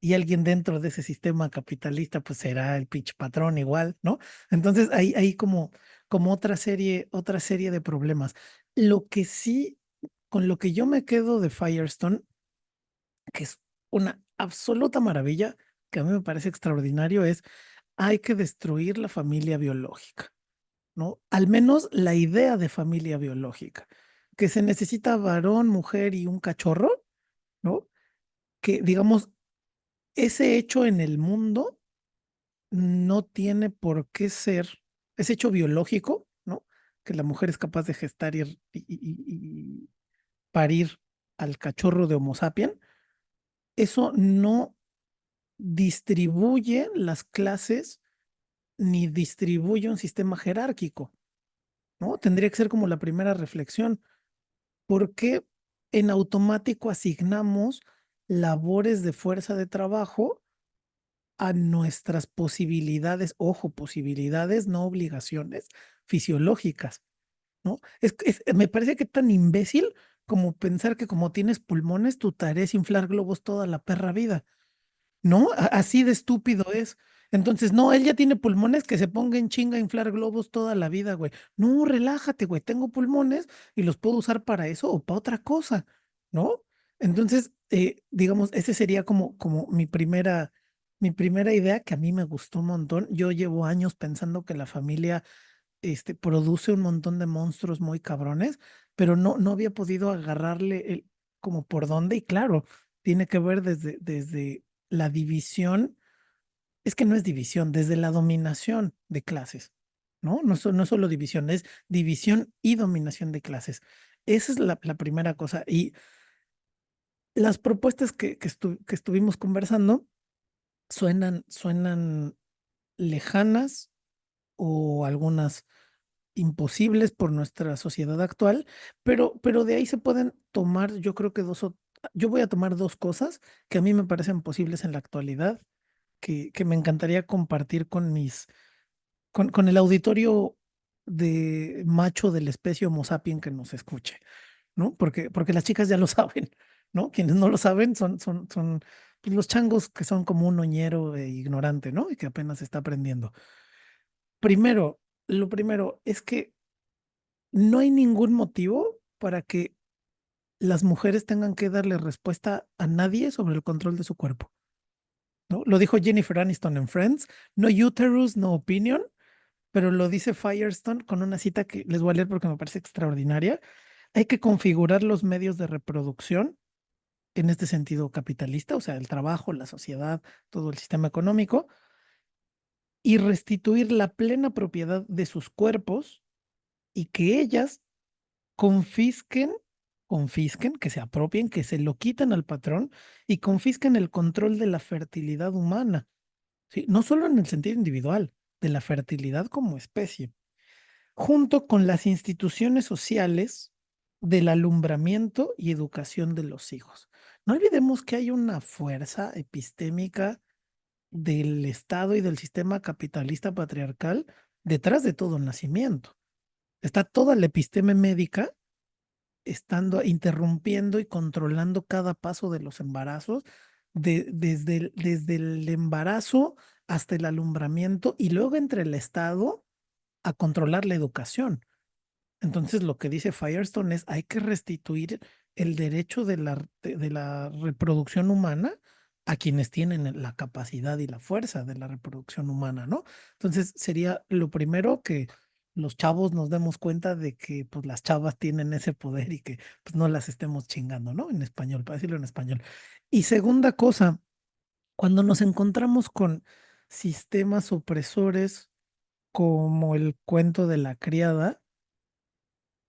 y alguien dentro de ese sistema capitalista pues será el pitch patrón igual, ¿no? Entonces hay como otra serie de problemas. Lo que sí, con lo que yo me quedo de Firestone, que es una absoluta maravilla, que a mí me parece extraordinario, es hay que destruir la familia biológica, ¿no? Al menos la idea de familia biológica, que se necesita varón, mujer y un cachorro, ¿no? Que digamos, ese hecho en el mundo no tiene por qué ser, ese hecho biológico, ¿no? Que la mujer es capaz de gestar y parir al cachorro de Homo sapiens, eso no distribuye las clases ni distribuye un sistema jerárquico, ¿no? Tendría que ser como la primera reflexión. ¿Por qué en automático asignamos labores de fuerza de trabajo a nuestras posibilidades, ojo, posibilidades, no obligaciones fisiológicas, ¿no? Me parece que tan imbécil como pensar que como tienes pulmones, tu tarea es inflar globos toda la perra vida. ¿no? Así de estúpido es. Entonces, no, él ya tiene pulmones, que se ponga en chinga a inflar globos toda la vida, güey. No, relájate, güey, tengo pulmones y los puedo usar para eso o para otra cosa, ¿no? Entonces, digamos, ese sería como mi primera idea, que a mí me gustó un montón. Yo llevo años pensando que la familia produce un montón de monstruos muy cabrones, pero no había podido agarrarle como por dónde. Y claro, tiene que ver desde la división, es que no es división, desde la dominación de clases, ¿no? No solo división, es división y dominación de clases. Esa es la primera cosa. Y las propuestas que estuvimos conversando suenan lejanas o algunas imposibles por nuestra sociedad actual, pero de ahí se pueden tomar, yo creo que yo voy a tomar dos cosas que a mí me parecen posibles en la actualidad, que me encantaría compartir con el auditorio de macho de la especie Homo sapien que nos escuche, ¿no? Porque las chicas ya lo saben, ¿no? Quienes no lo saben son pues, los changos que son como un oñero e ignorante, ¿no? Y que apenas está aprendiendo. Primero, lo primero es que no hay ningún motivo para que las mujeres tengan que darle respuesta a nadie sobre el control de su cuerpo, ¿no? Lo dijo Jennifer Aniston en Friends: no uterus, no opinion, pero lo dice Firestone con una cita que les voy a leer porque me parece extraordinaria. Hay que configurar los medios de reproducción en este sentido capitalista, o sea, el trabajo, la sociedad, todo el sistema económico, y restituir la plena propiedad de sus cuerpos y que ellas confisquen, que se apropien, que se lo quiten al patrón y confisquen el control de la fertilidad humana, ¿sí? No solo en el sentido individual, de la fertilidad como especie, junto con las instituciones sociales del alumbramiento y educación de los hijos. No olvidemos que hay una fuerza epistémica del Estado y del sistema capitalista patriarcal detrás de todo nacimiento. Está toda la episteme médica estando interrumpiendo y controlando cada paso de los embarazos, desde el embarazo hasta el alumbramiento y luego entre el Estado a controlar la educación. Entonces, lo que dice Firestone es: hay que restituir el derecho de la reproducción humana a quienes tienen la capacidad y la fuerza de la reproducción humana, ¿no? Entonces, sería lo primero, que los chavos nos demos cuenta de que pues las chavas tienen ese poder y que pues no las estemos chingando, ¿no? En español, para decirlo en español. Y segunda cosa, cuando nos encontramos con sistemas opresores como el cuento de la criada,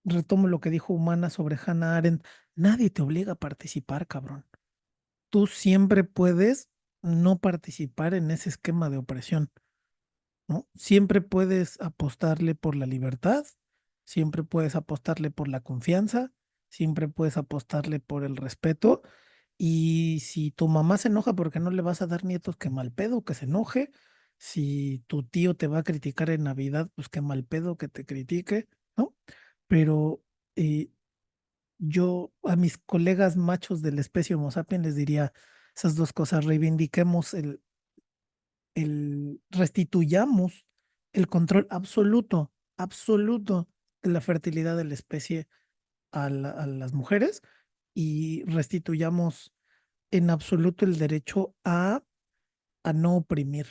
retomo lo que dijo Humana sobre Hannah Arendt: nadie te obliga a participar, cabrón. Tú siempre puedes no participar en ese esquema de opresión, ¿no? Siempre puedes apostarle por la libertad, siempre puedes apostarle por la confianza, siempre puedes apostarle por el respeto. Y si tu mamá se enoja porque no le vas a dar nietos, qué mal pedo, que se enoje. Si tu tío te va a criticar en Navidad, pues qué mal pedo que te critique, ¿no? Pero eh, yo a mis colegas machos de la especie Homo sapiens les diría esas dos cosas: reivindiquemos restituyamos el control absoluto, absoluto de la fertilidad de la especie a las mujeres, y restituyamos en absoluto el derecho a no oprimir,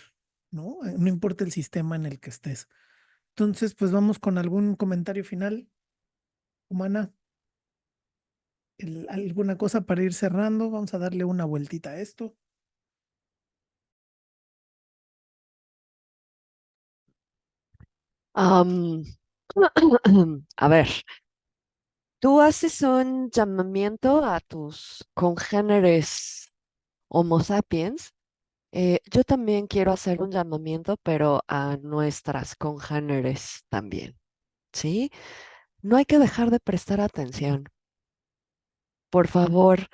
¿no? No importa el sistema en el que estés. Entonces, pues vamos con algún comentario final, Humana. ¿Alguna cosa para ir cerrando? Vamos a darle una vueltita a esto. Am, a ver, tú haces un llamamiento a tus congéneres Homo sapiens. Yo también quiero hacer un llamamiento, pero a nuestras congéneres también, ¿sí? No hay que dejar de prestar atención. Por favor,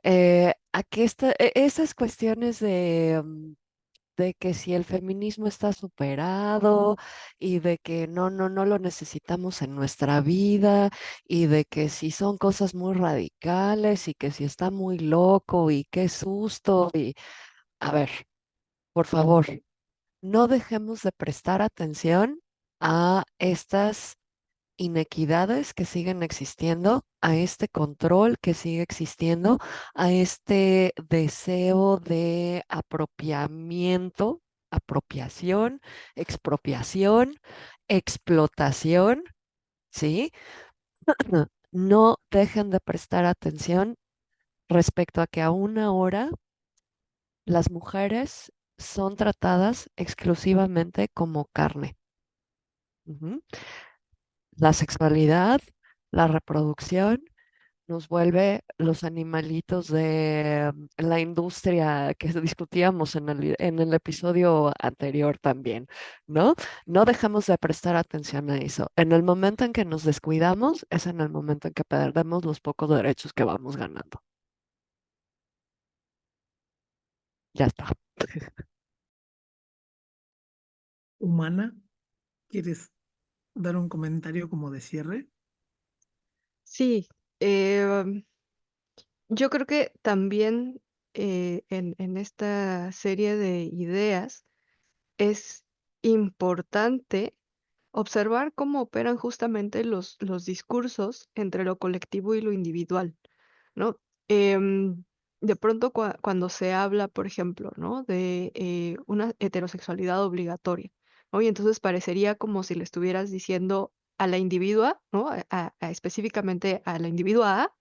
a que esas cuestiones de que si el feminismo está superado y de que no lo necesitamos en nuestra vida y de que si son cosas muy radicales y que si está muy loco y qué susto y A ver, por favor, no dejemos de prestar atención a estas inequidades que siguen existiendo, a este control que sigue existiendo, a este deseo de apropiamiento, apropiación, expropiación, explotación, ¿sí? No dejen de prestar atención respecto a que aún ahora las mujeres son tratadas exclusivamente como carne. Ujú. La sexualidad, la reproducción nos vuelve los animalitos de la industria que discutíamos en el episodio anterior también, ¿no? No dejamos de prestar atención a eso. En el momento en que nos descuidamos, es en el momento en que perdemos los pocos derechos que vamos ganando. Ya está. Humana, ¿quieres dar un comentario como de cierre? Sí, eh, yo creo que también en esta serie de ideas es importante observar cómo operan justamente los discursos entre lo colectivo y lo individual, ¿no? Em, de pronto cuando se habla, por ejemplo, ¿no? De una heterosexualidad obligatoria, ¿no? Y entonces parecería como si le estuvieras diciendo a la individua, ¿no? Específicamente a la individua A,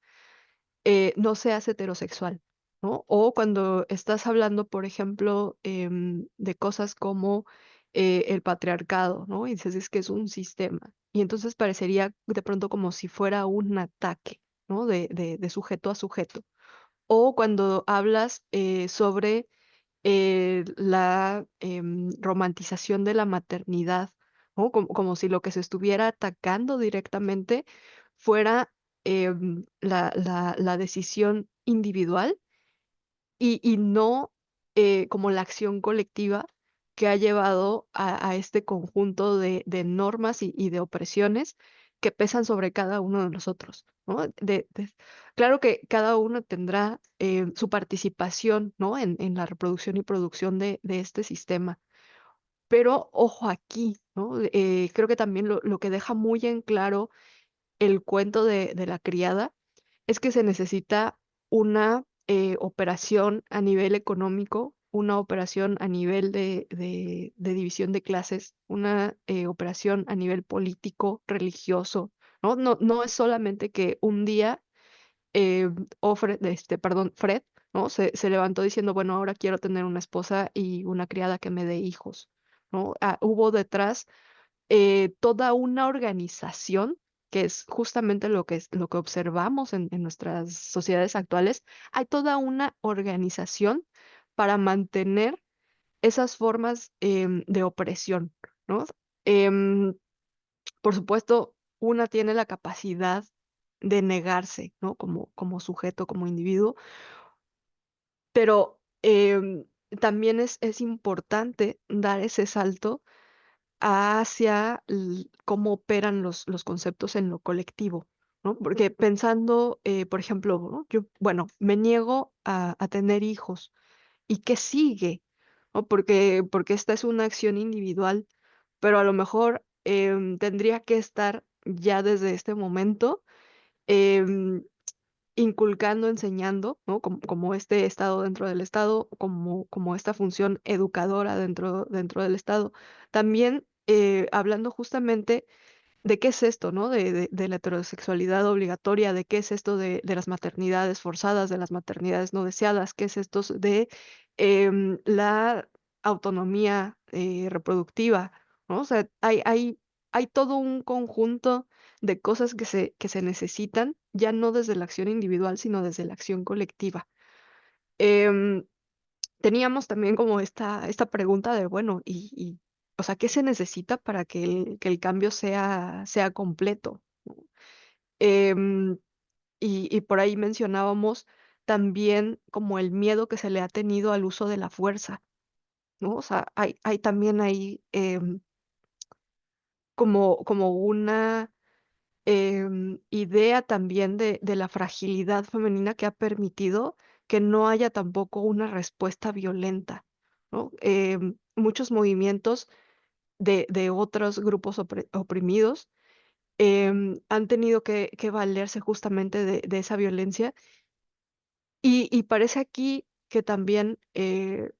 no seas heterosexual, ¿no? O cuando estás hablando, por ejemplo, de cosas como el patriarcado, ¿no? Y dices, es que es un sistema. Y entonces parecería de pronto como si fuera un ataque, ¿no? De sujeto a sujeto. O cuando hablas sobre la romantización de la maternidad, ¿no? Como si lo que se estuviera atacando directamente fuera la decisión individual y no como la acción colectiva que ha llevado a este conjunto de normas y de opresiones que pesan sobre cada uno de nosotros, ¿no? Claro que cada uno tendrá su participación, ¿no? En la reproducción y producción de este sistema, pero ojo aquí, ¿no? Creo que también lo que deja muy en claro el cuento de la criada es que se necesita una operación a nivel económico, una operación a nivel de división de clases, una operación a nivel político, religioso, ¿no? No es solamente que un día, Fred, ¿no? Se levantó diciendo, bueno, ahora quiero tener una esposa y una criada que me dé hijos, ¿no? Hubo detrás toda una organización, que es justamente lo que observamos en nuestras sociedades actuales, hay toda una organización para mantener esas formas de opresión, ¿no? Em, por supuesto, una tiene la capacidad de negarse, ¿no? Como sujeto, como individuo, pero también es importante dar ese salto hacia cómo operan los conceptos en lo colectivo, ¿no? Porque pensando, por ejemplo, ¿no? Yo, bueno, me niego a tener hijos. ¿Y qué sigue? ¿No? Porque esta es una acción individual, pero a lo mejor tendría que estar ya desde este momento em, inculcando, enseñando, ¿no? Como este Estado dentro del Estado, como esta función educadora dentro del Estado. También hablando justamente de qué es esto, ¿no? De la heterosexualidad obligatoria, de qué es esto de las maternidades forzadas, de las maternidades no deseadas, qué es esto de la autonomía reproductiva, ¿no? O sea, hay todo un conjunto de cosas que se necesitan, ya no desde la acción individual, sino desde la acción colectiva. Em, Teníamos también como esta pregunta de, bueno, o sea, ¿qué se necesita para que el cambio sea completo? Em, y por ahí mencionábamos también como el miedo que se le ha tenido al uso de la fuerza, ¿no? O sea, hay también ahí como una idea también de la fragilidad femenina que ha permitido que no haya tampoco una respuesta violenta, ¿no? Muchos movimientos de otros grupos oprimidos han tenido que valerse justamente de esa violencia y parece aquí que también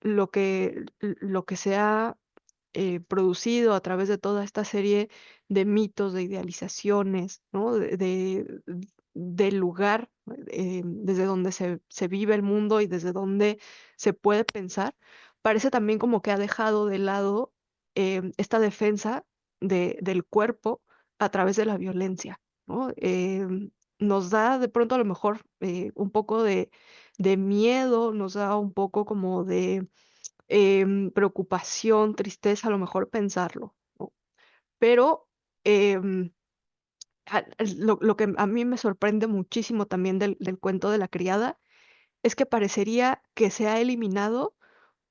lo que se ha producido a través de toda esta serie de mitos, de idealizaciones, ¿no? Del lugar desde donde se vive el mundo y desde donde se puede pensar, parece también como que ha dejado de lado esta defensa del cuerpo a través de la violencia, ¿no? Nos da de pronto a lo mejor un poco de miedo, nos da un poco como de preocupación, tristeza, a lo mejor pensarlo, ¿no? Pero, em, lo que a mí me sorprende muchísimo también del cuento de la criada, es que parecería que se ha eliminado,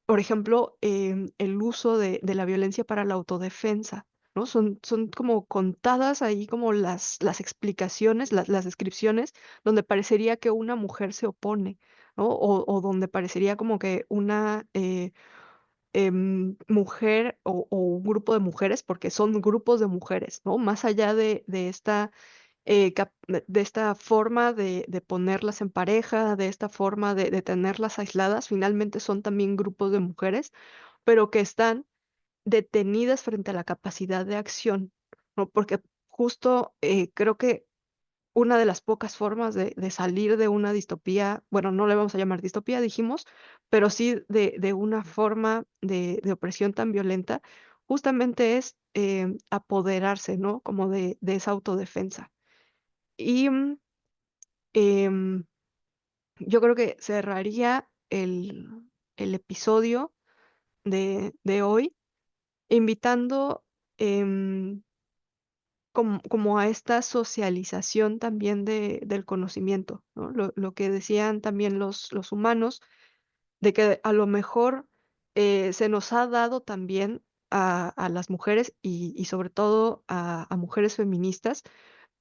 por ejemplo, el uso de la violencia para la autodefensa, ¿no? Son como contadas ahí como las explicaciones, las descripciones, donde parecería que una mujer se opone, ¿no? O donde parecería como que una, mujer o un grupo de mujeres, porque son grupos de mujeres, ¿no? Más allá de esta, de esta forma de ponerlas en pareja, de esta forma de tenerlas aisladas, finalmente son también grupos de mujeres, pero que están detenidas frente a la capacidad de acción, ¿no? Porque justo creo que una de las pocas formas de salir de una distopía, bueno, no le vamos a llamar distopía, dijimos, pero sí de una forma de opresión tan violenta, justamente es apoderarse, ¿no? Como de esa autodefensa. Y em, yo creo que cerraría el episodio de hoy invitando em, como a esta socialización también del conocimiento, ¿no? Lo que decían también los humanos, de que a lo mejor se nos ha dado también a las mujeres y sobre todo a mujeres feministas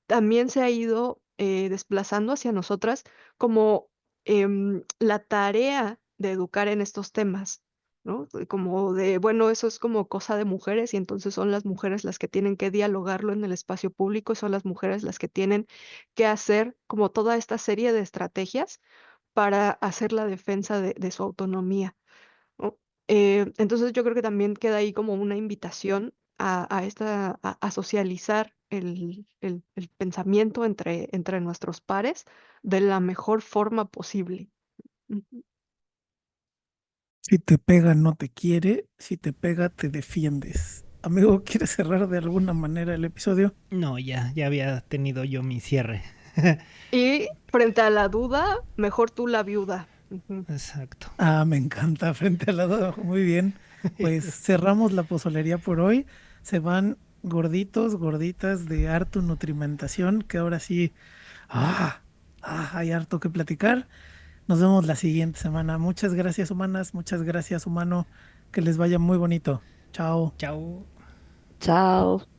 también se ha ido desplazando hacia nosotras como la tarea de educar en estos temas, ¿no? Como de, bueno, eso es como cosa de mujeres y entonces son las mujeres las que tienen que dialogarlo en el espacio público y son las mujeres las que tienen que hacer como toda esta serie de estrategias para hacer la defensa de su autonomía, ¿no? Entonces yo creo que también queda ahí como una invitación a socializar el pensamiento entre nuestros pares de la mejor forma posible. Ujú. Si te pega, no te quiere. Si te pega, te defiendes. Amigo, ¿quieres cerrar de alguna manera el episodio? No, ya había tenido yo mi cierre. Y frente a la duda, mejor tú la viuda. Ujú. Exacto. Ah, me encanta, frente al lado. Muy bien. Pues cerramos la pozolería por hoy. Se van gorditos, gorditas de harto nutrimentación, que ahora sí, ah, hay harto que platicar. Nos vemos la siguiente semana. Muchas gracias, humanas. Muchas gracias, humano. Que les vaya muy bonito. Chao. Chao. Chao.